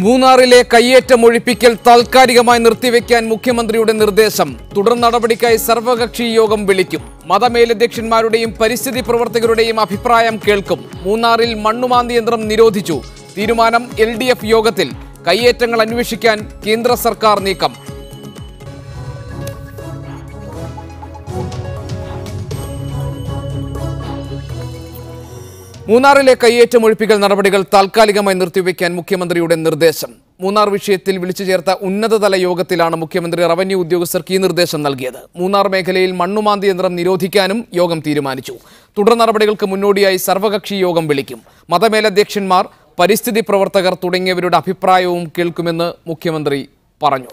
മൂന്നാറിലെ കയ്യേറ്റം ഒഴിപ്പിക്കൽ താൽക്കാലികമായി നിർത്തിവെക്കാൻ മുഖ്യമന്ത്രിയുടെ നിർദ്ദേശം. തുടർ നടപടിക്കായി സർവകക്ഷി യോഗം വിളിക്കും. മതമേലധ്യക്ഷന്മാരുടെയും പരിസ്ഥിതി പ്രവർത്തകരുടെയും അഭിപ്രായം കേൾക്കും. മൂന്നാറിൽ മണ്ണുമാന്തി യന്ത്രം നിരോധിച്ചു. തീരുമാനം LDF യോഗത്തിൽ. കയ്യേറ്റങ്ങൾ അന്വേഷിക്കാൻ കേന്ദ്ര സർക്കാർ നീക്കം. മൂന്നാറിലെ കയ്യേറ്റം ഒഴിപ്പിക്കൽ നടപടികൾ താൽക്കാലികമായി നിർത്തിവെക്കാൻ മുഖ്യമന്ത്രിയുടെ നിർദ്ദേശം. മൂന്നാർ വിഷയത്തിൽ വിളിച്ചു ചേർത്ത ഉന്നതതല യോഗത്തിലാണ് മുഖ്യമന്ത്രി റവന്യൂ ഉദ്യോഗസ്ഥർക്ക് ഈ നിർദ്ദേശം നൽകിയത്. മൂന്നാർ മേഖലയിൽ മണ്ണുമാന്തി യന്ത്രം നിരോധിക്കാനും യോഗം തീരുമാനിച്ചു. തുടർ നടപടികൾക്ക് മുന്നോടിയായി സർവകക്ഷി യോഗം വിളിക്കും. മതമേലധ്യക്ഷന്മാർ, പരിസ്ഥിതി പ്രവർത്തകർ തുടങ്ങിയവരുടെ അഭിപ്രായവും കേൾക്കുമെന്ന് മുഖ്യമന്ത്രി പറഞ്ഞു.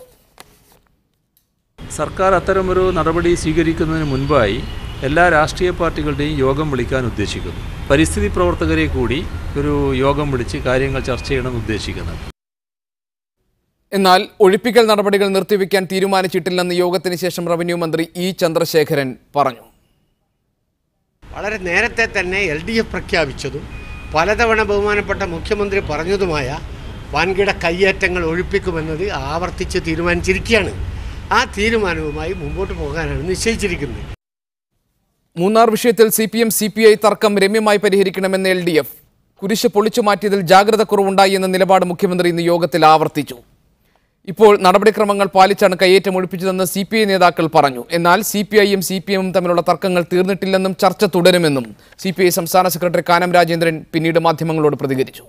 സർക്കാർ അത്തരമൊരു നടപടി സ്വീകരിക്കുന്നതിന് മുൻപായി എല്ലാ രാഷ്ട്രീയ പാർട്ടികളുടെയും യോഗം വിളിക്കാൻ ഉദ്ദേശിക്കുന്നു. പരിസ്ഥിതി പ്രവർത്തകരെ കൂടി ഒരു യോഗം വിളിച്ച് കാര്യങ്ങൾ ചർച്ച ചെയ്യണമെന്ന് ഉദ്ദേശിക്കുന്നത്. എന്നാൽ ഒഴിപ്പിക്കൽ നടപടികൾ നിർത്തിവെക്കാൻ തീരുമാനിച്ചിട്ടില്ലെന്ന് യോഗത്തിന് ശേഷം റവന്യൂ മന്ത്രി E. ചന്ദ്രശേഖരൻ പറഞ്ഞു. വളരെ നേരത്തെ തന്നെ LDF പ്രഖ്യാപിച്ചതും പലതവണ ബഹുമാനപ്പെട്ട മുഖ്യമന്ത്രി പറഞ്ഞതുമായ വൻകിട കയ്യേറ്റങ്ങൾ ഒഴിപ്പിക്കുമെന്നത് ആവർത്തിച്ച് തീരുമാനിച്ചിരിക്കുകയാണ്. ആ തീരുമാനവുമായി മുമ്പോട്ട് പോകാനാണ് നിശ്ചയിച്ചിരിക്കുന്നത്. മൂന്നാർ വിഷയത്തിൽ CPM CPI തർക്കം രമ്യമായി പരിഹരിക്കണമെന്ന് LDF. കുരിശ് പൊളിച്ചു മാറ്റിയതിൽ ജാഗ്രത കുറവുണ്ടായി എന്ന നിലപാട് മുഖ്യമന്ത്രി ഇന്ന് യോഗത്തിൽ ആവർത്തിച്ചു. ഇപ്പോൾ നടപടിക്രമങ്ങൾ പാലിച്ചാണ് കയ്യേറ്റം ഒഴിപ്പിച്ചതെന്ന് CPI നേതാക്കൾ പറഞ്ഞു. എന്നാൽ CPIയും CPMും തമ്മിലുള്ള തർക്കങ്ങൾ തീർന്നിട്ടില്ലെന്നും ചർച്ച തുടരുമെന്നും CPI സംസ്ഥാന സെക്രട്ടറി കാനം രാജേന്ദ്രൻ പിന്നീട് മാധ്യമങ്ങളോട് പ്രതികരിച്ചു.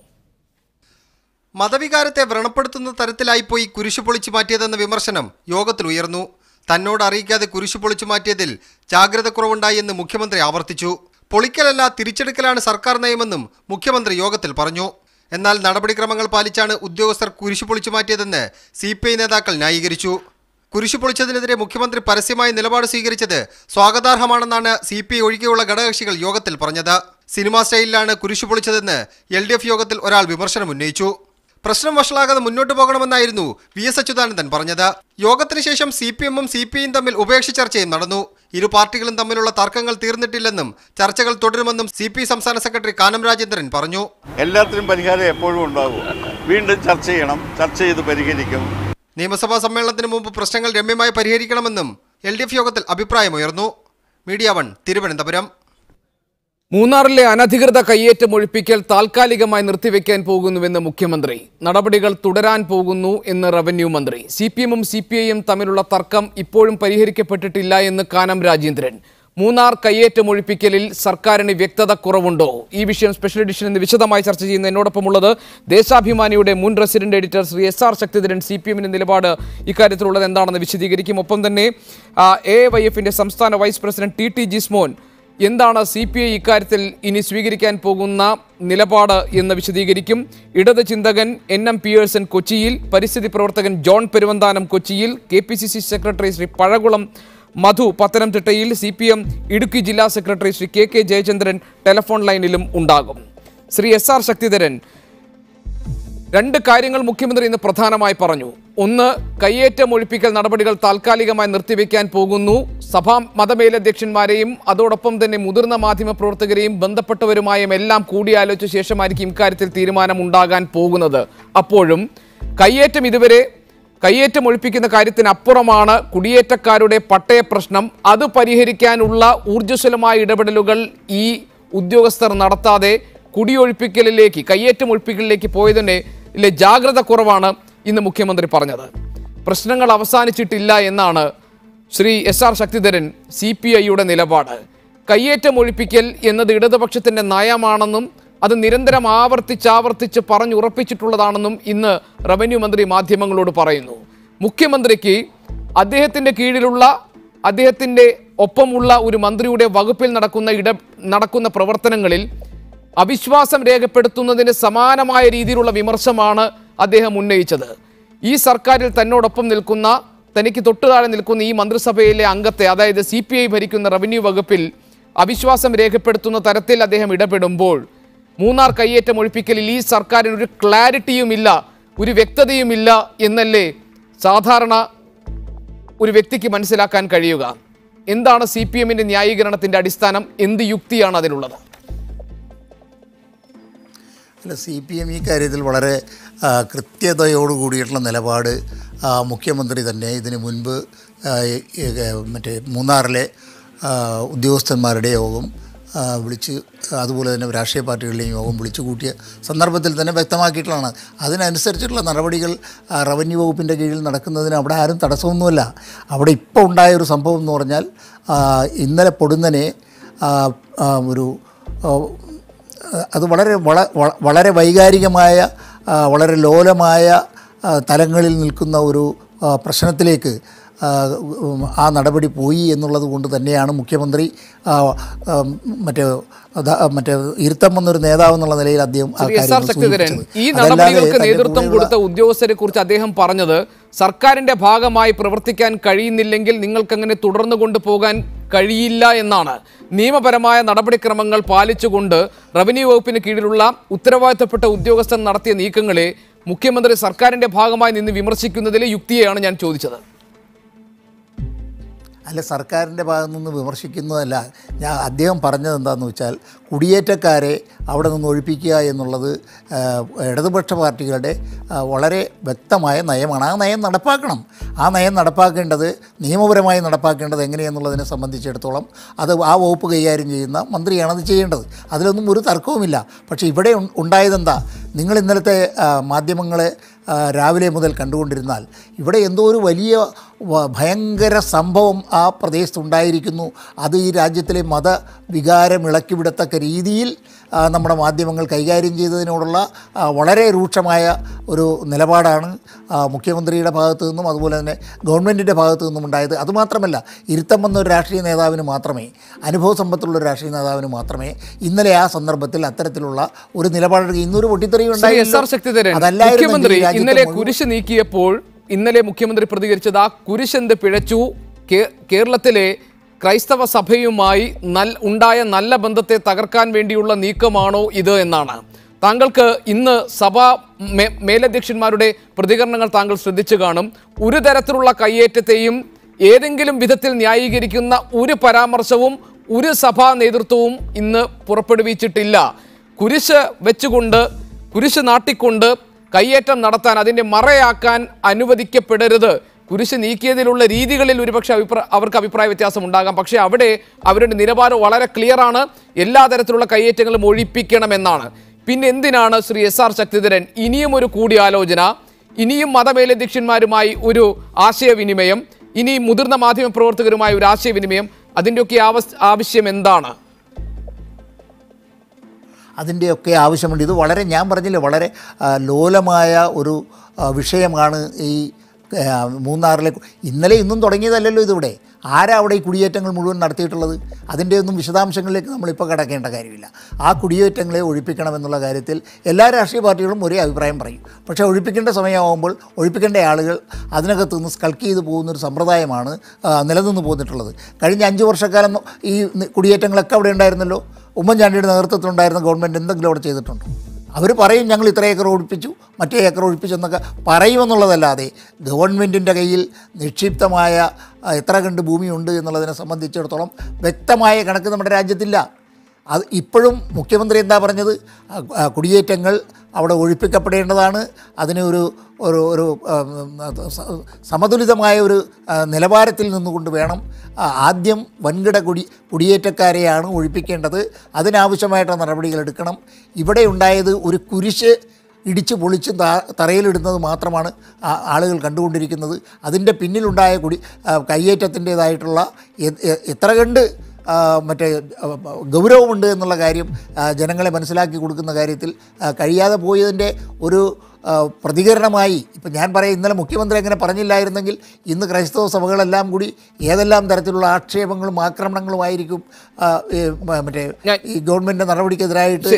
മതവികാരത്തെ വ്രണപ്പെടുത്തുന്ന തരത്തിലായിപ്പോയി കുരിശു പൊളിച്ചു മാറ്റിയതെന്ന വിമർശനം യോഗത്തിൽ ഉയർന്നു. തന്നോട് അറിയിക്കാതെ കുരിശു പൊളിച്ചു മാറ്റിയതിൽ ജാഗ്രത കുറവുണ്ടായി എന്ന് മുഖ്യമന്ത്രി ആവർത്തിച്ചു. പൊളിക്കലല്ല, തിരിച്ചെടുക്കലാണ് സർക്കാർ നയമെന്നും മുഖ്യമന്ത്രി യോഗത്തിൽ പറഞ്ഞു. എന്നാൽ നടപടിക്രമങ്ങൾ പാലിച്ചാണ് ഉദ്യോഗസ്ഥർ കുരിശു പൊളിച്ചു മാറ്റിയതെന്ന് CPI നേതാക്കൾ ന്യായീകരിച്ചു. കുരിശു പൊളിച്ചതിനെതിരെ മുഖ്യമന്ത്രി പരസ്യമായി നിലപാട് സ്വീകരിച്ചത് സ്വാഗതാർഹമാണെന്നാണ് CPI ഒഴികെയുള്ള ഘടകകക്ഷികൾ യോഗത്തിൽ പറഞ്ഞത്. സിനിമാ സ്റ്റൈലിലാണ് കുരിശു പൊളിച്ചതെന്ന് LDF യോഗത്തിൽ ഒരാൾ വിമർശനം ഉന്നയിച്ചു. പ്രശ്നം വഷളാകാതെ മുന്നോട്ട് പോകണമെന്നായിരുന്നു VS അച്യുതാനന്ദൻ പറഞ്ഞത്. യോഗത്തിന് ശേഷം CPMും CPIയും തമ്മിൽ ഉഭയകക്ഷി ചർച്ചയും നടന്നു. ഇരു പാർട്ടികളും തമ്മിലുള്ള തർക്കങ്ങൾ തീർന്നിട്ടില്ലെന്നും ചർച്ചകൾ തുടരുമെന്നും CPI സംസ്ഥാന സെക്രട്ടറി കാനം രാജേന്ദ്രൻ പറഞ്ഞു. എല്ലാത്തിനും പരിഹാരം എപ്പോഴും ഉണ്ടാകും. വീണ്ടും ചർച്ച ചെയ്യണം, ചർച്ച ചെയ്ത് പരിഹരിക്കും. നിയമസഭാ സമ്മേളനത്തിന് മുമ്പ് പ്രശ്നങ്ങൾ രമ്യമായി പരിഹരിക്കണമെന്നും LDF യോഗത്തിൽ അഭിപ്രായമുയർന്നു. മീഡിയ 1 തിരുവനന്തപുരം. മൂന്നാറിലെ അനധികൃത കയ്യേറ്റം ഒഴിപ്പിക്കൽ താൽക്കാലികമായി നിർത്തിവെക്കാൻ പോകുന്നുവെന്ന് മുഖ്യമന്ത്രി. നടപടികൾ തുടരാൻ പോകുന്നു എന്ന് റവന്യൂ മന്ത്രി. CPMും CPIയും തമ്മിലുള്ള തർക്കം ഇപ്പോഴും പരിഹരിക്കപ്പെട്ടിട്ടില്ല എന്ന് കാനം രാജേന്ദ്രൻ. മൂന്നാർ കയ്യേറ്റം ഒഴിപ്പിക്കലിൽ സർക്കാരിന് വ്യക്തത കുറവുണ്ടോ? ഈ വിഷയം സ്പെഷ്യൽ എഡിഷൻ എന്ന് വിശദമായി ചർച്ച ചെയ്യുന്ന എന്നോടൊപ്പമുള്ളത് ദേശാഭിമാനിയുടെ മുൻ resident editor Shri SR Sakthidharan. CPMന്റെ നിലപാട് ഇക്കാര്യത്തിലുള്ളത് എന്താണെന്ന് വിശദീകരിക്കും. ഒപ്പം തന്നെ AYFന്റെ സംസ്ഥാന വൈസ് പ്രസിഡന്റ് TT ജിസ്മോൻ, എന്താണ് CPI ഇക്കാര്യത്തിൽ ഇനി സ്വീകരിക്കാൻ പോകുന്ന നിലപാട് എന്ന് വിശദീകരിക്കും. ഇടത് ചിന്തകൻ NM പിയേഴ്സൺ കൊച്ചിയിൽ, പരിസ്ഥിതി പ്രവർത്തകൻ ജോൺ പെരുവന്താനം കൊച്ചിയിൽ, KPCC സെക്രട്ടറി ശ്രീ പഴകുളം മധു പത്തനംതിട്ടയിൽ, CPM ഇടുക്കി ജില്ലാ secretary Shri KK Jayachandran telephone ലൈനിലും ഉണ്ടാകും. ശ്രീ SR ശക്തിധരൻ, രണ്ട് കാര്യങ്ങൾ മുഖ്യമന്ത്രി ഇന്ന് പ്രധാനമായി പറഞ്ഞു. ഒന്ന്, കയ്യേറ്റം ഒഴിപ്പിക്കൽ നടപടികൾ താൽക്കാലികമായി നിർത്തിവെക്കാൻ പോകുന്നു. സഭാ മതമേലധ്യക്ഷന്മാരെയും അതോടൊപ്പം തന്നെ മുതിർന്ന മാധ്യമ പ്രവർത്തകരെയും ബന്ധപ്പെട്ടവരുമായും എല്ലാം കൂടിയാലോചിച്ച ശേഷമായിരിക്കും ഇക്കാര്യത്തിൽ തീരുമാനം ഉണ്ടാകാൻ പോകുന്നത്. അപ്പോഴും കയ്യേറ്റം ഒഴിപ്പിക്കുന്ന കാര്യത്തിനപ്പുറമാണ് കുടിയേറ്റക്കാരുടെ പട്ടയ പ്രശ്നം. അത് പരിഹരിക്കാനുള്ള ഊർജ്ജസ്വലമായ ഇടപെടലുകൾ ഈ ഉദ്യോഗസ്ഥർ നടത്താതെ കയ്യേറ്റം ഒഴിപ്പിക്കലിലേക്ക് പോയതിനെ ജാഗ്രത കുറവാണ് ഇന്ന് മുഖ്യമന്ത്രി പറഞ്ഞത്. പ്രശ്നങ്ങൾ അവസാനിച്ചിട്ടില്ല എന്നാണ് ശ്രീ SR ശക്തിധരൻ CPIയുടെ നിലപാട്. കയ്യേറ്റം ഒഴിപ്പിക്കൽ എന്നത് ഇടതുപക്ഷത്തിൻ്റെ നയമാണെന്നും അത് നിരന്തരം ആവർത്തിച്ച് പറഞ്ഞുറപ്പിച്ചിട്ടുള്ളതാണെന്നും ഇന്ന് റവന്യൂ മന്ത്രി മാധ്യമങ്ങളോട് പറയുന്നു. മുഖ്യമന്ത്രിക്ക് അദ്ദേഹത്തിൻ്റെ ഒപ്പമുള്ള ഒരു മന്ത്രിയുടെ വകുപ്പിൽ നടക്കുന്ന പ്രവർത്തനങ്ങളിൽ അവിശ്വാസം രേഖപ്പെടുത്തുന്നതിന് സമാനമായ രീതിയിലുള്ള വിമർശമാണ് അദ്ദേഹം ഉന്നയിച്ചത്. ഈ സർക്കാരിൽ തനിക്ക് തൊട്ടുതാഴെ നിൽക്കുന്ന ഈ മന്ത്രിസഭയിലെ അംഗത്തെ, അതായത് CPI ഭരിക്കുന്ന റവന്യൂ വകുപ്പിൽ അവിശ്വാസം രേഖപ്പെടുത്തുന്ന തരത്തിൽ അദ്ദേഹം ഇടപെടുമ്പോൾ മൂന്നാർ കയ്യേറ്റം ഒഴിപ്പിക്കലിൽ ഈ സർക്കാരിന് ഒരു ക്ലാരിറ്റിയുമില്ല, ഒരു വ്യക്തതയുമില്ല എന്നല്ലേ സാധാരണ ഒരു വ്യക്തിക്ക് മനസ്സിലാക്കാൻ കഴിയുക? എന്താണ് CPMന്റെ ന്യായീകരണത്തിന്റെ അടിസ്ഥാനം? എന്ത് യുക്തിയാണ് അതിനുള്ളത്? അല്ല, CPM ഈ കാര്യത്തിൽ വളരെ കൃത്യതയോടുകൂടിയിട്ടുള്ള നിലപാട് മുഖ്യമന്ത്രി തന്നെ ഇതിനു മുൻപ് മറ്റേ മൂന്നാറിലെ ഉദ്യോഗസ്ഥന്മാരുടെ യോഗം വിളിച്ച്, അതുപോലെ തന്നെ രാഷ്ട്രീയ പാർട്ടികളുടെയും യോഗം വിളിച്ചു കൂട്ടിയ സന്ദർഭത്തിൽ തന്നെ വ്യക്തമാക്കിയിട്ടുള്ളതാണ്. അതിനനുസരിച്ചിട്ടുള്ള നടപടികൾ റവന്യൂ വകുപ്പിൻ്റെ കീഴിൽ നടക്കുന്നതിന് അവിടെ ആരും തടസ്സമൊന്നുമല്ല. അവിടെ ഇപ്പോൾ ഉണ്ടായൊരു സംഭവം എന്ന് പറഞ്ഞാൽ, ഇന്നലെ പൊടുന്നനെ ഒരു അത് വളരെ വൈകാരികമായ, വളരെ ലോലമായ തലങ്ങളിൽ നിൽക്കുന്ന ഒരു പ്രശ്നത്തിലേക്ക് ആ നടപടി പോയി എന്നുള്ളത് കൊണ്ട് തന്നെയാണ് മുഖ്യമന്ത്രി മറ്റേ ഇരുത്തം വന്നൊരു നേതാവ് എന്നുള്ള നിലയിൽ അദ്ദേഹം ഈ നടപടികൾക്ക് നേതൃത്വം കൊടുത്ത ഉദ്യോഗസ്ഥരെ കുറിച്ച് അദ്ദേഹം പറഞ്ഞത്, സർക്കാരിന്റെ ഭാഗമായി പ്രവർത്തിക്കാൻ കഴിയുന്നില്ലെങ്കിൽ നിങ്ങൾക്കങ്ങനെ തുടർന്നു കൊണ്ടുപോകാൻ കഴിയില്ല എന്നാണ്. നിയമപരമായ നടപടിക്രമങ്ങൾ പാലിച്ചുകൊണ്ട് റവന്യൂ വകുപ്പിന് കീഴിലുള്ള ഉത്തരവാദിത്തപ്പെട്ട ഉദ്യോഗസ്ഥർ നടത്തിയ നീക്കങ്ങളെ മുഖ്യമന്ത്രി സർക്കാരിന്റെ ഭാഗമായി നിന്ന് വിമർശിക്കുന്നതിലെ യുക്തിയെയാണ് ഞാൻ ചോദിച്ചത്. അല്ല, സർക്കാരിൻ്റെ ഭാഗത്തു നിന്ന് വിമർശിക്കുന്നതല്ല. അദ്ദേഹം പറഞ്ഞത് എന്താണെന്ന് വെച്ചാൽ, കുടിയേറ്റക്കാരെ അവിടെ നിന്ന് ഒഴിപ്പിക്കുക എന്നുള്ളത് ഇടതുപക്ഷ പാർട്ടികളുടെ വളരെ വ്യക്തമായ നയമാണ്. ആ നയം നടപ്പാക്കണം. ആ നയം നടപ്പാക്കേണ്ടത്, നിയമപരമായി നടപ്പാക്കേണ്ടത് എങ്ങനെയെന്നുള്ളതിനെ സംബന്ധിച്ചിടത്തോളം അത് ആ വകുപ്പ് കൈകാര്യം ചെയ്യുന്ന മന്ത്രിയാണ് അത് ചെയ്യേണ്ടത്. അതിലൊന്നും ഒരു തർക്കവുമില്ല. പക്ഷേ ഇവിടെ ഉണ്ടായതെന്താ? നിങ്ങൾ ഇന്നലത്തെ മാധ്യമങ്ങളെ രാവിലെ മുതൽ കണ്ടുകൊണ്ടിരുന്നാൽ ഇവിടെ എന്തോ ഒരു വലിയ ഭയങ്കര സംഭവം ആ പ്രദേശത്തുണ്ടായിരിക്കുന്നു. അത് ഈ രാജ്യത്തിലെ മതവികാരം ഇളക്കിവിടത്തക്ക രീതിയിൽ നമ്മുടെ മാധ്യമങ്ങൾ കൈകാര്യം ചെയ്തതിനോടുള്ള വളരെ രൂക്ഷമായ ഒരു നിലപാടാണ് മുഖ്യമന്ത്രിയുടെ ഭാഗത്തു നിന്നും അതുപോലെ തന്നെ ഗവൺമെൻറ്റിൻ്റെ ഭാഗത്തു നിന്നും ഉണ്ടായത്. അതുമാത്രമല്ല, ഇരുത്തം വന്ന ഒരു രാഷ്ട്രീയ നേതാവിന് മാത്രമേ, അനുഭവ സമ്പത്തുള്ളൊരു രാഷ്ട്രീയ നേതാവിന് മാത്രമേ ഇന്നലെ ആ സന്ദർഭത്തിൽ അത്തരത്തിലുള്ള ഒരു നിലപാടെടുക്കുക. ഇന്നൊരു പൊട്ടിത്തെറിയും മുഖ്യമന്ത്രി ഇന്നലെ കുരിശ് നീക്കിയപ്പോൾ ഇന്നലെ മുഖ്യമന്ത്രി പ്രതികരിച്ചത്, ആ കുരിശെന്ത് പിഴച്ചു, കേരളത്തിലെ ക്രൈസ്തവ സഭയുമായി ഉണ്ടായ നല്ല ബന്ധത്തെ തകർക്കാൻ വേണ്ടിയുള്ള നീക്കമാണോ ഇത് എന്നാണ്. താങ്കൾക്ക് ഇന്ന് സഭാ മേലധ്യക്ഷന്മാരുടെ പ്രതികരണങ്ങൾ താങ്കൾ ശ്രദ്ധിച്ചു കാണും. ഒരു തരത്തിലുള്ള കയ്യേറ്റത്തെയും ഏതെങ്കിലും വിധത്തിൽ ന്യായീകരിക്കുന്ന ഒരു പരാമർശവും ഒരു സഭാ നേതൃത്വവും ഇന്ന് പുറപ്പെടുവിച്ചിട്ടില്ല. കുരിശ് വെച്ചുകൊണ്ട്, കുരിശ് നാട്ടിക്കൊണ്ട് കയ്യേറ്റം നടത്താൻ, അതിൻ്റെ മറയാക്കാൻ അനുവദിക്കപ്പെടരുത്. കുരിശ് നീക്കിയതിലുള്ള രീതികളിൽ ഒരുപക്ഷെ അവർക്ക് അഭിപ്രായ വ്യത്യാസം ഉണ്ടാകാം. പക്ഷേ അവിടെ അവരുടെ നിലപാട് വളരെ ക്ലിയറാണ്. എല്ലാ തരത്തിലുള്ള കയ്യേറ്റങ്ങളും ഒഴിപ്പിക്കണമെന്നാണ്. പിന്നെ എന്തിനാണ് ശ്രീ SR ശക്തിധരൻ ഇനിയും ഒരു കൂടിയാലോചന, ഇനിയും മതമേലധ്യക്ഷന്മാരുമായി ഒരു ആശയവിനിമയം, ഇനി മുതിർന്ന മാധ്യമപ്രവർത്തകരുമായി ഒരു ആശയവിനിമയം, അതിൻ്റെയൊക്കെ ആവശ്യം എന്താണ്? അതിൻ്റെയൊക്കെ ആവശ്യമുണ്ട്. ഇത് വളരെ, ഞാൻ പറഞ്ഞില്ലേ, വളരെ ലോലമായ ഒരു വിഷയമാണ് ഈ മൂന്നാറിലെ. ഇന്നലെ ഇന്നും തുടങ്ങിയതല്ലല്ലോ ഇതിവിടെ. ആരാ അവിടെ ഈ കുടിയേറ്റങ്ങൾ മുഴുവൻ നടത്തിയിട്ടുള്ളത്? അതിൻ്റെ ഒന്നും വിശദാംശങ്ങളിലേക്ക് നമ്മളിപ്പോൾ കടക്കേണ്ട കാര്യമില്ല. ആ കുടിയേറ്റങ്ങളെ ഒഴിപ്പിക്കണമെന്നുള്ള കാര്യത്തിൽ എല്ലാ രാഷ്ട്രീയ പാർട്ടികളും ഒരേ അഭിപ്രായം പറയും. പക്ഷേ ഒഴിപ്പിക്കേണ്ട സമയമാകുമ്പോൾ ഒഴിപ്പിക്കേണ്ട ആളുകൾ അതിനകത്ത് നിന്ന് സ്കൾക്ക് ചെയ്ത് പോകുന്നൊരു സമ്പ്രദായമാണ് നിലനിന്ന് പോന്നിട്ടുള്ളത്. കഴിഞ്ഞ 5 വർഷക്കാലം ഈ കുടിയേറ്റങ്ങളൊക്കെ അവിടെ ഉണ്ടായിരുന്നല്ലോ. ഉമ്മൻചാണ്ടിയുടെ നേതൃത്വത്തിലുണ്ടായിരുന്ന ഗവൺമെൻറ് എന്തെങ്കിലും അവിടെ ചെയ്തിട്ടുണ്ടോ? അവർ പറയും ഞങ്ങൾ ഇത്ര ഏക്കർ ഒഴിപ്പിച്ചു, മറ്റേ ഏക്കർ ഒഴിപ്പിച്ചു എന്നൊക്കെ പറയുമെന്നുള്ളതല്ലാതെ ഗവൺമെൻറ്റിൻ്റെ കയ്യിൽ നിക്ഷിപ്തമായ എത്ര കണ്ട് ഭൂമിയുണ്ട് എന്നുള്ളതിനെ സംബന്ധിച്ചിടത്തോളം വ്യക്തമായ കണക്ക് നമ്മുടെ രാജ്യത്തില്ല. അത് ഇപ്പോഴും മുഖ്യമന്ത്രി എന്താ പറഞ്ഞത്? കുടിയേറ്റങ്ങൾ അവിടെ ഒഴിപ്പിക്കപ്പെടേണ്ടതാണ്. അതിന് ഒരു സമതുലിതമായ ഒരു നിലവാരത്തിൽ നിന്നുകൊണ്ട് വേണം. ആദ്യം വൻകിട കുടിയേറ്റക്കാരെയാണ് ഒഴിപ്പിക്കേണ്ടത്. അതിനാവശ്യമായിട്ടുള്ള നടപടികൾ എടുക്കണം. ഇവിടെ ഉണ്ടായത് ഒരു കുരിശ് ഇടിച്ച് പൊളിച്ച് തറയിലിടുന്നത് മാത്രമാണ് ആളുകൾ കണ്ടുകൊണ്ടിരിക്കുന്നത്. അതിൻ്റെ പിന്നിലുണ്ടായ കയ്യേറ്റത്തിൻ്റേതായിട്ടുള്ള എത്ര കണ്ട് മറ്റേ ഗൗരവമുണ്ട് എന്നുള്ള കാര്യം ജനങ്ങളെ മനസ്സിലാക്കി കൊടുക്കുന്ന കാര്യത്തിൽ കഴിയാതെ പോയതിൻ്റെ ഒരു പ്രതികരണമായി ഇപ്പം ഞാൻ പറയാം, ഇന്നലെ മുഖ്യമന്ത്രി അങ്ങനെ പറഞ്ഞില്ലായിരുന്നെങ്കിൽ ഇന്ന് ക്രൈസ്തവ സഭകളെല്ലാം കൂടി ഏതെല്ലാം തരത്തിലുള്ള ആക്ഷേപങ്ങളും ആക്രമണങ്ങളുമായിരിക്കും മറ്റേ ഈ ഗവൺമെൻറ് നടപടിക്കെതിരായിട്ട്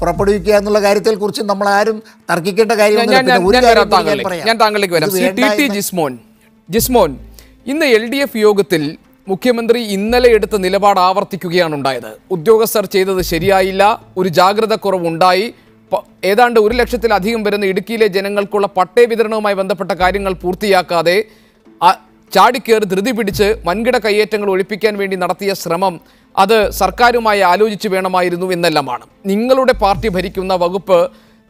പുറപ്പെടുവിക്കുക എന്നുള്ള കാര്യത്തെക്കുറിച്ച് നമ്മൾ ആരും തർക്കിക്കേണ്ട കാര്യമൊന്നുമില്ല. ഞാൻ താങ്കളിലേക്ക് വരാം. ജിസ്മോൻ, ഇന്ന് LDF യോഗത്തിൽ മുഖ്യമന്ത്രി ഇന്നലെ എടുത്ത നിലപാട് ആവർത്തിക്കുകയാണ് ഉണ്ടായത്. ഉദ്യോഗസ്ഥർ ചെയ്തത് ശരിയായില്ല, ഒരു ജാഗ്രത കുറവുണ്ടായി, ഏതാണ്ട് 1 ലക്ഷത്തിലധികം വരുന്ന ഇടുക്കിയിലെ ജനങ്ങൾക്കുള്ള പട്ടയ വിതരണവുമായി ബന്ധപ്പെട്ട കാര്യങ്ങൾ പൂർത്തിയാക്കാതെ ചാടിക്കേറി ധൃതി പിടിച്ച് വൻകിട കയ്യേറ്റങ്ങൾ ഒഴിപ്പിക്കാൻ വേണ്ടി നടത്തിയ ശ്രമം അത് സർക്കാരുമായി ആലോചിച്ച് വേണമായിരുന്നു എന്നെല്ലാമാണ്. നിങ്ങളുടെ പാർട്ടി ഭരിക്കുന്ന വകുപ്പ്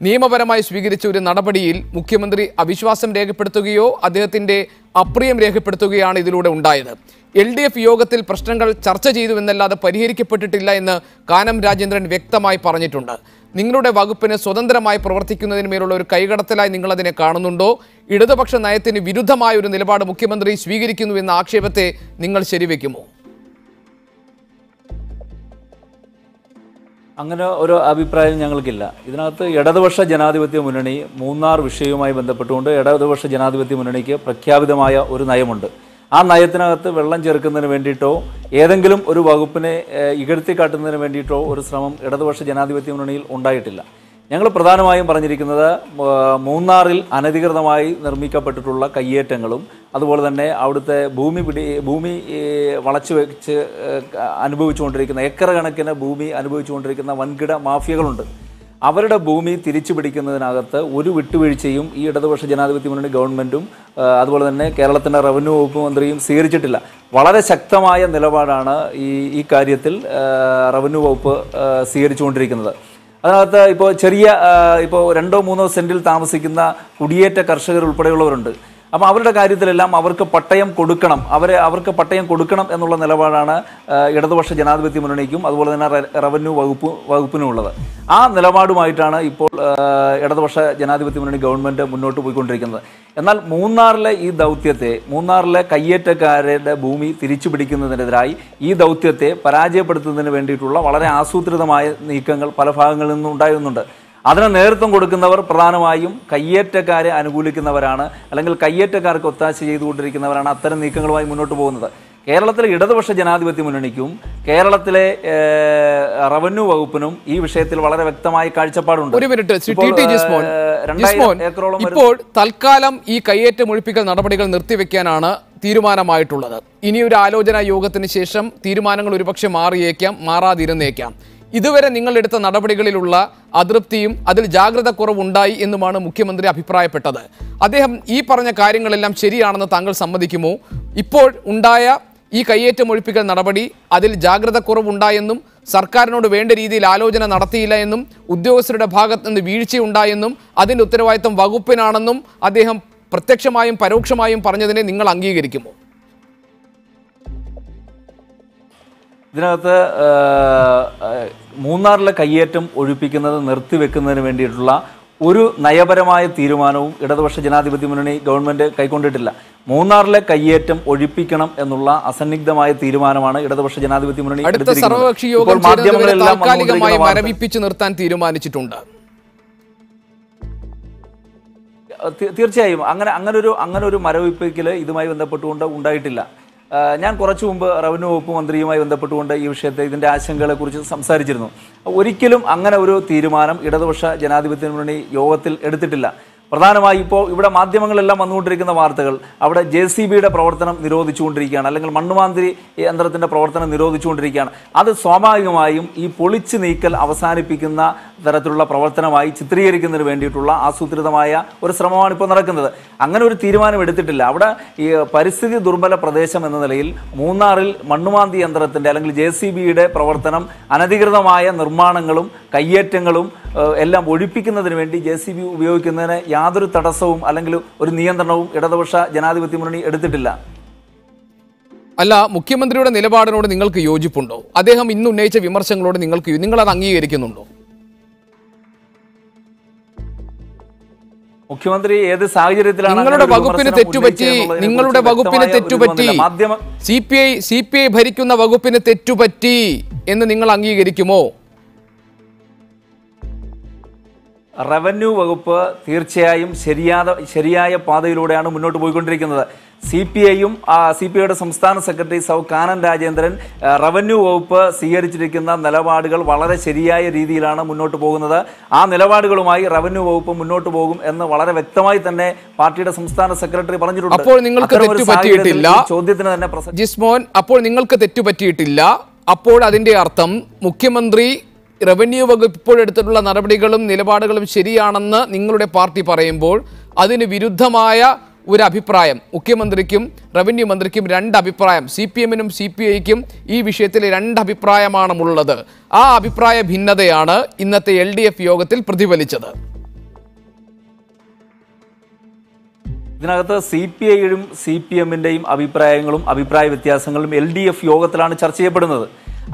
നിയമപരമായി സ്വീകരിച്ച ഒരു നടപടിയിൽ മുഖ്യമന്ത്രി അവിശ്വാസം രേഖപ്പെടുത്തുകയോ അദ്ദേഹത്തിന്റെ അപ്രിയം രേഖപ്പെടുത്തുകയാണ് ഇതിലൂടെ ഉണ്ടായത്. LDF യോഗത്തിൽ പ്രശ്നങ്ങൾ ചർച്ച ചെയ്തുവെന്നല്ലാതെ പരിഹരിക്കപ്പെട്ടിട്ടില്ല എന്ന് കാനം രാജേന്ദ്രൻ വ്യക്തമായി പറഞ്ഞിട്ടുണ്ട്. നിങ്ങളുടെ വകുപ്പിന് സ്വതന്ത്രമായി പ്രവർത്തിക്കുന്നതിന് മേലുള്ള ഒരു കൈകടത്തലായി നിങ്ങളതിനെ കാണുന്നുണ്ടോ? ഇടതുപക്ഷ നയത്തിന് വിരുദ്ധമായ ഒരു നിലപാട് മുഖ്യമന്ത്രി സ്വീകരിക്കുന്നു എന്ന ആക്ഷേപത്തെ നിങ്ങൾ ശരിവെക്കുമോ? അങ്ങനെ ഒരു അഭിപ്രായം ഞങ്ങൾക്കില്ല. ഇതിനകത്ത് ഇടതുപക്ഷ ജനാധിപത്യ മുന്നണി മൂന്നാർ വിഷയവുമായി ബന്ധപ്പെട്ടുകൊണ്ട് ഇടതുപക്ഷ ജനാധിപത്യ മുന്നണിക്ക് പ്രഖ്യാപിതമായ ഒരു നയമുണ്ട്. ആ നയത്തിനകത്ത് വെള്ളം ചേർക്കുന്നതിന് വേണ്ടിയിട്ടോ ഏതെങ്കിലും ഒരു വകുപ്പിനെ ഇകഴ്ത്തിക്കാട്ടുന്നതിന് വേണ്ടിയിട്ടോ ഒരു ശ്രമം ഇടതുപക്ഷ ജനാധിപത്യ മുന്നണിയിൽ ഉണ്ടായിട്ടില്ല. ഞങ്ങൾ പ്രധാനമായും പറഞ്ഞിരിക്കുന്നത് മൂന്നാറിൽ അനധികൃതമായി നിർമ്മിക്കപ്പെട്ടിട്ടുള്ള കയ്യേറ്റങ്ങളും അതുപോലെ തന്നെ അവിടുത്തെ ഭൂമി വളച്ചു വെച്ച് അനുഭവിച്ചുകൊണ്ടിരിക്കുന്ന ഏക്കർ കണക്കിന് ഭൂമി അനുഭവിച്ചുകൊണ്ടിരിക്കുന്ന വൻകിട മാഫിയകളുണ്ട്. അവരുടെ ഭൂമി തിരിച്ചു പിടിക്കുന്നതിനകത്ത് ഒരു വിട്ടുവീഴ്ചയും ഈ ഇടതുപക്ഷ ജനാധിപത്യ മുന്നണി ഗവൺമെൻറ്റും അതുപോലെ തന്നെ കേരളത്തിൻ്റെ റവന്യൂ വകുപ്പ് മന്ത്രിയും സ്വീകരിച്ചിട്ടില്ല. വളരെ ശക്തമായ നിലപാടാണ് ഈ കാര്യത്തിൽ റവന്യൂ വകുപ്പ് സ്വീകരിച്ചുകൊണ്ടിരിക്കുന്നത്. അതിനകത്ത് ഇപ്പോൾ ഇപ്പോൾ 2-3 സെൻറ്റിൽ താമസിക്കുന്ന കുടിയേറ്റ കർഷകർ ഉൾപ്പെടെയുള്ളവരുണ്ട്. അപ്പോൾ അവരുടെ കാര്യത്തിലെല്ലാം അവർക്ക് പട്ടയം കൊടുക്കണം, അവർക്ക് പട്ടയം കൊടുക്കണം എന്നുള്ള നിലപാടാണ് ഇടതുപക്ഷ ജനാധിപത്യ മുന്നണിക്കും അതുപോലെ തന്നെ റവന്യൂ വകുപ്പിനും ഉള്ളത്. ആ നിലപാടുമായിട്ടാണ് ഇപ്പോൾ ഇടതുപക്ഷ ജനാധിപത്യ മുന്നണി ഗവൺമെൻറ് മുന്നോട്ട് പോയിക്കൊണ്ടിരിക്കുന്നത്. എന്നാൽ മൂന്നാറിലെ ഈ ദൗത്യത്തെ, മൂന്നാറിലെ കയ്യേറ്റക്കാരുടെ ഭൂമി തിരിച്ചു പിടിക്കുന്നതിനെതിരായി ഈ ദൗത്യത്തെ പരാജയപ്പെടുത്തുന്നതിന് വേണ്ടിയിട്ടുള്ള വളരെ ആസൂത്രിതമായ നീക്കങ്ങൾ പല ഭാഗങ്ങളിൽ നിന്നും ഉണ്ടായിരുന്നുണ്ട്. അതിന് നേതൃത്വം കൊടുക്കുന്നവർ പ്രധാനമായും കയ്യേറ്റക്കാരെ അനുകൂലിക്കുന്നവരാണ്, അല്ലെങ്കിൽ കയ്യേറ്റക്കാർക്ക് ഒത്താശ ചെയ്തുകൊണ്ടിരിക്കുന്നവരാണ് അത്തരം നീക്കങ്ങളുമായി മുന്നോട്ട് പോകുന്നത്. കേരളത്തിലെ ഇടതുപക്ഷ ജനാധിപത്യ മുന്നണിക്കും കേരളത്തിലെ റവന്യൂ വകുപ്പിനും ഈ വിഷയത്തിൽ വളരെ വ്യക്തമായ കാഴ്ചപ്പാടുണ്ട്. ഒരു മിനിറ്റ്, ഇപ്പോൾ തൽക്കാലം ഈ കയ്യേറ്റം ഒഴിപ്പിക്കൽ നടപടികൾ നിർത്തിവെക്കാനാണ് തീരുമാനമായിട്ടുള്ളത്. ഇനിയൊരു ആലോചനാ യോഗത്തിന് ശേഷം തീരുമാനങ്ങൾ ഒരുപക്ഷെ മാറിയേക്കാം, മാറാതിരുന്നേക്കാം. ഇതുവരെ നിങ്ങളെടുത്ത നടപടികളിലുള്ള അതൃപ്തിയും അതിൽ ജാഗ്രത കുറവുണ്ടായി എന്നുമാണ് മുഖ്യമന്ത്രി അഭിപ്രായപ്പെട്ടത്. അദ്ദേഹം ഈ പറഞ്ഞ കാര്യങ്ങളെല്ലാം ശരിയാണെന്ന് താങ്കൾ സമ്മതിക്കുമോ? ഇപ്പോൾ ഉണ്ടായ ഈ കയ്യേറ്റം ഒഴിപ്പിക്കൽ നടപടി അതിൽ ജാഗ്രത കുറവുണ്ടായെന്നും സർക്കാരിനോട് വേണ്ട രീതിയിൽ ആലോചന നടത്തിയില്ല എന്നും ഉദ്യോഗസ്ഥരുടെ ഭാഗത്ത് നിന്ന് വീഴ്ചയുണ്ടായെന്നും അതിൻ്റെ ഉത്തരവാദിത്തം വകുപ്പിനാണെന്നും അദ്ദേഹം പ്രത്യക്ഷമായും പരോക്ഷമായും പറഞ്ഞതിനെ നിങ്ങൾ അംഗീകരിക്കുമോ? ഇതിനകത്ത് മൂന്നാറിലെ കയ്യേറ്റം ഒഴിപ്പിക്കുന്നത് നിർത്തിവെക്കുന്നതിന് വേണ്ടിയിട്ടുള്ള ഒരു നയപരമായ തീരുമാനവും ഇടതുപക്ഷ ജനാധിപത്യ മുന്നണി ഗവൺമെൻറ് കൈക്കൊണ്ടിട്ടില്ല. മൂന്നാറിലെ കയ്യേറ്റം ഒഴിപ്പിക്കണം എന്നുള്ള അസന്നിഗ്ധമായ തീരുമാനമാണ് ഇടതുപക്ഷ ജനാധിപത്യ മുന്നണി താൽക്കാലികമായി മരവിപ്പിച്ചു നിർത്താൻ തീരുമാനിച്ചിട്ടുണ്ട്. തീർച്ചയായും അങ്ങനൊരു മരവിപ്പിക്കൽ ഇതുമായി ബന്ധപ്പെട്ടുകൊണ്ട് ഉണ്ടായിട്ടില്ല. ഞാൻ കുറച്ചു മുമ്പ് റവന്യൂ വകുപ്പ് മന്ത്രിയുമായി ബന്ധപ്പെട്ടുകൊണ്ട് ഈ വിഷയത്തെ, ഇതിൻ്റെ ആശങ്കകളെക്കുറിച്ച് സംസാരിച്ചിരുന്നു. ഒരിക്കലും അങ്ങനെ ഒരു തീരുമാനം ഇടതുപക്ഷ ജനാധിപത്യ മുന്നണി യോഗത്തിൽ എടുത്തിട്ടില്ല. പ്രധാനമായി ഇപ്പോൾ ഇവിടെ മാധ്യമങ്ങളെല്ലാം വന്നുകൊണ്ടിരിക്കുന്ന വാർത്തകൾ അവിടെ JCBയുടെ പ്രവർത്തനം നിരോധിച്ചുകൊണ്ടിരിക്കുകയാണ്, അല്ലെങ്കിൽ മണ്ണുമാന്തി യന്ത്രത്തിൻ്റെ പ്രവർത്തനം നിരോധിച്ചുകൊണ്ടിരിക്കുകയാണ്. അത് സ്വാഭാവികമായും ഈ പൊളിച്ചു നീക്കൽ അവസാനിപ്പിക്കുന്ന തരത്തിലുള്ള പ്രവർത്തനമായി ചിത്രീകരിക്കുന്നതിന് വേണ്ടിയിട്ടുള്ള ആസൂത്രിതമായ ഒരു ശ്രമമാണ് ഇപ്പോൾ നടക്കുന്നത്. അങ്ങനെ ഒരു തീരുമാനം എടുത്തിട്ടില്ല. അവിടെ ഈ പരിസ്ഥിതി ദുർബല പ്രദേശം എന്ന നിലയിൽ മൂന്നാറിൽ മണ്ണുമാന്തി യന്ത്രത്തിൻ്റെ അല്ലെങ്കിൽ JCBയുടെ പ്രവർത്തനം, അനധികൃതമായ നിർമ്മാണങ്ങളും കയ്യേറ്റങ്ങളും എല്ലാം ഒഴിപ്പിക്കുന്നതിന് വേണ്ടി JCB ഉപയോഗിക്കുന്നതിന് യാതൊരു തടസ്സവും അല്ലെങ്കിൽ ഒരു നിയന്ത്രണവും ഇടതുപക്ഷ ജനാധിപത്യ മുന്നണി എടുത്തിട്ടില്ല. അല്ല, മുഖ്യമന്ത്രിയുടെ നിലപാടിനോട് നിങ്ങൾക്ക് യോജിപ്പുണ്ടോ? അദ്ദേഹം ഇന്ന് ഉന്നയിച്ച വിമർശനങ്ങളോട് നിങ്ങൾ അത് അംഗീകരിക്കുന്നുണ്ടോ? മുഖ്യമന്ത്രി ഏത് സാഹചര്യത്തിലാണ് നിങ്ങളുടെ വകുപ്പിന് തെറ്റുപറ്റി CPI ഭരിക്കുന്ന വകുപ്പിന് തെറ്റുപറ്റി എന്ന് നിങ്ങൾ അംഗീകരിക്കുമോ? റവന്യൂ വകുപ്പ് തീർച്ചയായും ശരിയായ പാതയിലൂടെയാണ് മുന്നോട്ട് പോയിക്കൊണ്ടിരിക്കുന്നത്. CPIയുടെ സംസ്ഥാന സെക്രട്ടറി കാനം രാജേന്ദ്രൻ റവന്യൂ വകുപ്പ് സ്വീകരിച്ചിരിക്കുന്ന നിലപാടുകൾ വളരെ ശരിയായ രീതിയിലാണ് മുന്നോട്ട് പോകുന്നത്. ആ നിലപാടുകളുമായി റവന്യൂ വകുപ്പ് മുന്നോട്ട് പോകും എന്ന് വളരെ വ്യക്തമായി തന്നെ പാർട്ടിയുടെ സംസ്ഥാന സെക്രട്ടറി പറഞ്ഞിട്ടുണ്ട്. അപ്പോൾ നിങ്ങൾക്ക് തെറ്റുപറ്റിയിട്ടില്ല ചോദ്യത്തിന് തന്നെ ജിസ്മോൻ, അപ്പോൾ നിങ്ങൾക്ക് തെറ്റുപറ്റിയിട്ടില്ല. അപ്പോൾ അതിന്റെ അർത്ഥം മുഖ്യമന്ത്രി റവന്യൂ വകുപ്പ് ഇപ്പോഴെടുത്തിട്ടുള്ള നടപടികളും നിലപാടുകളും ശരിയാണെന്ന് നിങ്ങളുടെ പാർട്ടി പറയുമ്പോൾ അതിന് വിരുദ്ധമായ ഒരു അഭിപ്രായം മുഖ്യമന്ത്രിക്കും റവന്യൂ മന്ത്രിക്കും രണ്ട് അഭിപ്രായം, CPMനും CPIക്കും ഈ വിഷയത്തിൽ രണ്ട് അഭിപ്രായമാണുള്ളത്. ആ അഭിപ്രായ ഭിന്നതയാണ് ഇന്നത്തെ LDF യോഗത്തിൽ പ്രതിഫലിച്ചത്. ഇതിനകത്ത് CPI-യും CPM-ന്റെയും അഭിപ്രായങ്ങളും അഭിപ്രായ വ്യത്യാസങ്ങളും LDF യോഗത്തിലാണ് ചർച്ച ചെയ്യപ്പെടുന്നത്.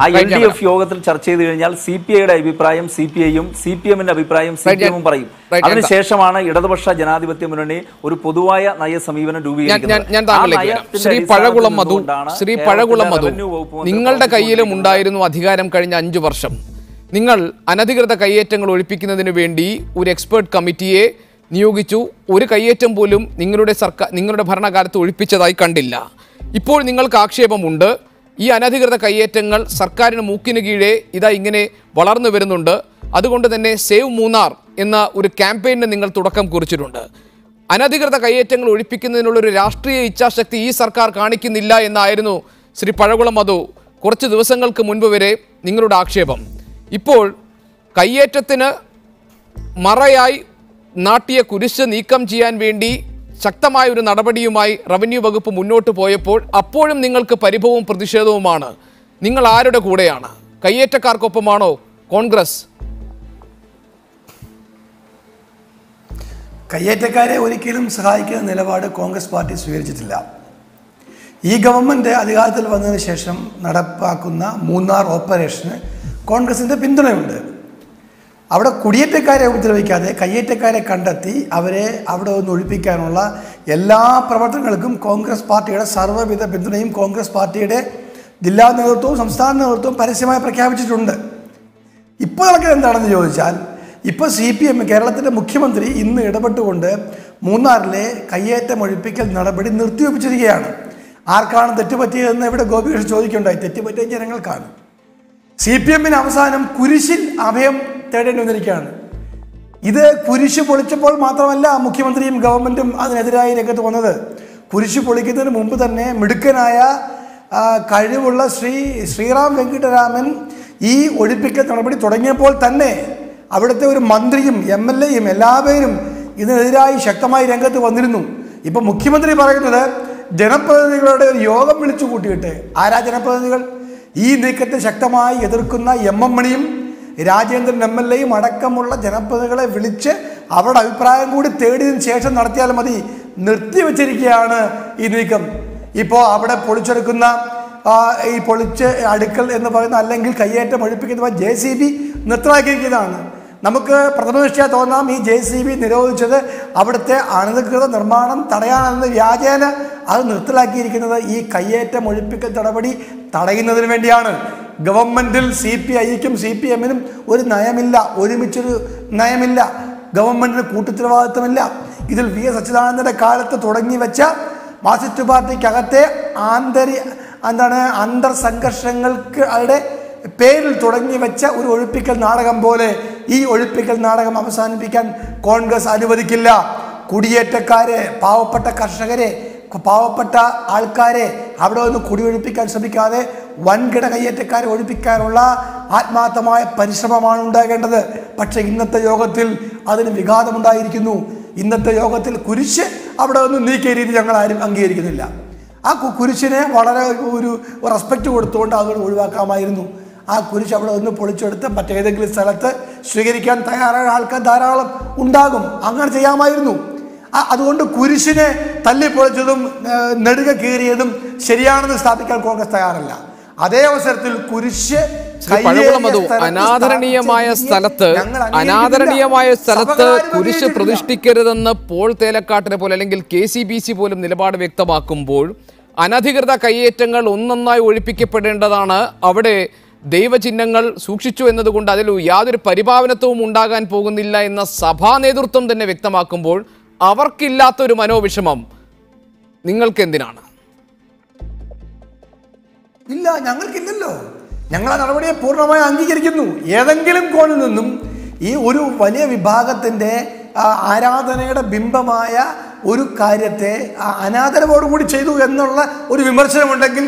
ആ LDF യോഗത്തിൽ ചർച്ച ചെയ്ത് കഴിഞ്ഞാൽ CPI-യുടെ അഭിപ്രായം CPI-യും CPM-ന്റെ അഭിപ്രായം CPM-ഉം പറയും. അതിനുശേഷമാണ് ഇടതുപക്ഷ ജനാധിപത്യ മുന്നണി ഒരു പൊതുവായ നയ സമീപനം രൂപീകരിക്കുന്നത്. ശ്രീ പഴകുളം മധു, നിങ്ങളുടെ കയ്യിലും ഉണ്ടായിരുന്നു അധികാരം കഴിഞ്ഞ 5 വർഷം. നിങ്ങൾ അനധികൃത കയ്യേറ്റങ്ങൾ ഒഴിപ്പിക്കുന്നതിന് വേണ്ടി ഒരു എക്സ്പേർട്ട് കമ്മിറ്റിയെ നിയോഗിച്ചു. ഒരു കയ്യേറ്റം പോലും നിങ്ങളുടെ ഭരണകാലത്ത് ഒഴിപ്പിച്ചതായി കണ്ടില്ല. ഇപ്പോൾ നിങ്ങൾക്ക് ആക്ഷേപമുണ്ട്, ഈ അനധികൃത കയ്യേറ്റങ്ങൾ സർക്കാരിന് മൂക്കിന് കീഴേ ഇതാ ഇങ്ങനെ വളർന്നു വരുന്നുണ്ട്. അതുകൊണ്ട് തന്നെ സേവ് മൂന്നാർ എന്ന ഒരു ക്യാമ്പയിന് നിങ്ങൾ തുടക്കം കുറിച്ചിട്ടുണ്ട്. അനധികൃത കയ്യേറ്റങ്ങൾ ഒഴിപ്പിക്കുന്നതിനുള്ളൊരു രാഷ്ട്രീയ ഇച്ഛാശക്തി ഈ സർക്കാർ കാണിക്കുന്നില്ല എന്നായിരുന്നു ശ്രീ പഴകുളം മധു കുറച്ച് ദിവസങ്ങൾക്ക് മുൻപ് വരെ നിങ്ങളുടെ ആക്ഷേപം. ഇപ്പോൾ കയ്യേറ്റത്തിന് മറയായി നാട്ടിയ കുരിശ് നീക്കം ചെയ്യാൻ വേണ്ടി ശക്തമായ ഒരു നടപടിയുമായി റവന്യൂ വകുപ്പ് മുന്നോട്ട് പോയപ്പോൾ അപ്പോഴും നിങ്ങൾക്ക് പരിഭവവും പ്രതിഷേധവുമാണ്. നിങ്ങൾ ആരുടെ കൂടെയാണ്? കയ്യേറ്റക്കാർക്കൊപ്പമാണോ കോൺഗ്രസ്? കയ്യേറ്റക്കാരെ ഒരിക്കലും സഹായിക്കുന്ന നിലപാട് കോൺഗ്രസ് പാർട്ടി സ്വീകരിച്ചിട്ടില്ല. ഈ ഗവൺമെൻറ് അധികാരത്തിൽ വന്നതിന് ശേഷം നടപ്പാക്കുന്ന മൂന്നാർ ഓപ്പറേഷന് കോൺഗ്രസിൻ്റെ പിന്തുണയുണ്ട്. അവിടെ കുടിയേറ്റക്കാരെ ഉപദ്രവിക്കാതെ കയ്യേറ്റക്കാരെ കണ്ടെത്തി അവരെ അവിടെ നിന്ന് ഒഴിപ്പിക്കാനുള്ള എല്ലാ പ്രവർത്തനങ്ങൾക്കും കോൺഗ്രസ് പാർട്ടിയുടെ സർവ്വവിധ പിന്തുണയും കോൺഗ്രസ് പാർട്ടിയുടെ ജില്ലാ നേതൃത്വവും സംസ്ഥാന നേതൃത്വവും പരസ്യമായി പ്രഖ്യാപിച്ചിട്ടുണ്ട്. ഇപ്പോൾ നടക്കുന്നത് എന്താണെന്ന് ചോദിച്ചാൽ, ഇപ്പോൾ CPM കേരളത്തിൻ്റെ മുഖ്യമന്ത്രി ഇന്ന് ഇടപെട്ടുകൊണ്ട് മൂന്നാറിലെ കയ്യേറ്റം ഒഴിപ്പിക്കൽ നടപടി നിർത്തിവെപ്പിച്ചിരിക്കുകയാണ്. ആർക്കാണ് തെറ്റുപറ്റിയതെന്ന് ഇവിടെ ഗോപികൃഷ്ണൻ ചോദിക്കുകയുണ്ടായി. തെറ്റുപറ്റിയ ജനങ്ങൾക്കാണ്. CPM-ന് അവസാനം കുരിശിൽ അഭയം തേടേണ്ടി വന്നിരിക്കുകയാണ്. ഇത് കുരിശ് പൊളിച്ചപ്പോൾ മാത്രമല്ല മുഖ്യമന്ത്രിയും ഗവൺമെൻറ്റും അതിനെതിരായി രംഗത്ത് വന്നത്. കുരിശ് പൊളിക്കുന്നതിന് മുമ്പ് തന്നെ മിടുക്കനായ കഴിവുള്ള ശ്രീറാം വെങ്കിട്ടരാമൻ ഈ ഒഴിപ്പിക്കൽ നടപടി തുടങ്ങിയപ്പോൾ തന്നെ അവിടുത്തെ ഒരു മന്ത്രിയും MLA-യും എല്ലാവരും ഇതിനെതിരായി ശക്തമായി രംഗത്ത് വന്നിരുന്നു. ഇപ്പം മുഖ്യമന്ത്രി പറയുന്നത് ജനപ്രതിനിധികളുടെ ഒരു യോഗം വിളിച്ചു കൂട്ടിയിട്ട്, ആരാ ജനപ്രതിനിധികൾ? ഈ നീക്കത്തെ ശക്തമായി എതിർക്കുന്ന MM മണിയും രാജേന്ദ്രൻ MLA-യും അടക്കമുള്ള ജനപ്രതിനിധികളെ വിളിച്ച് അവരുടെ അഭിപ്രായം കൂടി തേടിയതിനു ശേഷം നടത്തിയാൽ മതി. നിർത്തിവെച്ചിരിക്കുകയാണ് ഈ നീക്കം. ഇപ്പോൾ അവിടെ പൊളിച്ചെടുക്കുന്ന ഈ പൊളിച്ച് അടുക്കൽ എന്ന് പറയുന്ന അല്ലെങ്കിൽ കയ്യേറ്റം ഒഴിപ്പിക്കുന്ന JCB നിർത്തലാക്കിയിരിക്കുന്നതാണ്. നമുക്ക് പ്രഥമദൃഷ്ട്യാ തോന്നാം ഈ JCB നിരോധിച്ചത് അവിടുത്തെ അനധികൃത നിർമ്മാണം തടയാനെന്ന് വ്യാജേന അത് നിർത്തലാക്കിയിരിക്കുന്നത് ഈ കയ്യേറ്റം ഒഴിപ്പിക്കൽ നടപടി തടയുന്നതിന് വേണ്ടിയാണ്. ഗവൺമെൻറ്റിൽ CPI-ക്കും CPM-നും ഒരു നയമില്ല, ഒരുമിച്ചൊരു നയമില്ല. ഗവൺമെൻറ്റിന് കൂട്ടുത്തരവാദിത്വമില്ല. ഇതിൽ VS അച്യുതാനന്ദൻ്റെ കാലത്ത് തുടങ്ങി വെച്ച മാർക്സിസ്റ്റ് പാർട്ടിക്കകത്തെ അന്തർ സംഘർഷങ്ങൾക്ക് അവിടെ പേരിൽ തുടങ്ങി വെച്ച ഒരു ഒഴിപ്പിക്കൽ നാടകം പോലെ ഈ ഒഴിപ്പിക്കൽ നാടകം അവസാനിപ്പിക്കാൻ കോൺഗ്രസ് അനുവദിക്കില്ല. കുടിയേറ്റക്കാരെ, പാവപ്പെട്ട കർഷകരെ, പാവപ്പെട്ട ആൾക്കാരെ അവിടെ നിന്ന് കുടിയൊഴിപ്പിക്കാൻ ശ്രമിക്കാതെ വൻകിട കയ്യേറ്റക്കാരെ ഒഴിപ്പിക്കാനുള്ള ആത്മാർത്ഥമായ പരിശ്രമമാണ് ഉണ്ടാകേണ്ടത്. പക്ഷേ ഇന്നത്തെ യോഗത്തിൽ അതിന് വിഘാതമുണ്ടായിരിക്കുന്നു. ഇന്നത്തെ യോഗത്തിൽ കുരിശ് അവിടെ നിന്ന് നീക്കിയ രീതി ഞങ്ങൾ ആരും അംഗീകരിക്കുന്നില്ല. ആ കുരിശിനെ വളരെ ഒരു റെസ്പെക്റ്റ് കൊടുത്തുകൊണ്ട് അത് ഒഴിവാക്കാമായിരുന്നു. ആ കുരിശ് അവിടെ നിന്ന് പൊളിച്ചെടുത്ത് മറ്റേതെങ്കിലും സ്ഥലത്ത് സ്വീകരിക്കാൻ തയ്യാറായ ആൾക്കാർ ധാരാളം ഉണ്ടാകും. അങ്ങനെ ചെയ്യാമായിരുന്നു. അതുകൊണ്ട് കുരിശിനെ തല്ലിപ്പൊളിച്ചതും നെടുക കീറിയതും ശരിയാണെന്ന് സ്ഥാപിക്കാൻ കോൺഗ്രസ് തയ്യാറല്ല. അതേ അവസരത്തിൽ കുരിശ് അനാദരണീയമായ സ്ഥലത്ത് കുരിശ് പ്രതിഷ്ഠിക്കരുതെന്ന് പോൾ തേലക്കാട്ടിനെ പോലെ അല്ലെങ്കിൽ KCBC പോലും നിലപാട് വ്യക്തമാക്കുമ്പോൾ അനധികൃത കയ്യേറ്റങ്ങൾ ഒന്നൊന്നായി ഒഴിപ്പിക്കപ്പെടേണ്ടതാണ്. അവിടെ ദൈവചിഹ്നങ്ങൾ സൂക്ഷിച്ചു എന്നതുകൊണ്ട് അതിൽ യാതൊരു പരിഭാവനത്വവും ഉണ്ടാകാൻ പോകുന്നില്ല എന്ന സഭാ നേതൃത്വം തന്നെ വ്യക്തമാക്കുമ്പോൾ അവർക്കില്ലാത്തൊരു മനോവിഷമം നിങ്ങൾക്ക് എന്തിനാണ്? ഇല്ല, ഞങ്ങൾക്കില്ലല്ലോ. ഞങ്ങൾ ആ നടപടിയെ പൂർണ്ണമായി അംഗീകരിക്കുന്നു. ഏതെങ്കിലും കോണിൽ നിന്നും ഈ ഒരു വലിയ വിഭാഗത്തിൻ്റെ ആരാധനയുടെ ബിംബമായ ഒരു കാര്യത്തെ അനാദരവോടുകൂടി ചെയ്തു എന്നുള്ള ഒരു വിമർശനമുണ്ടെങ്കിൽ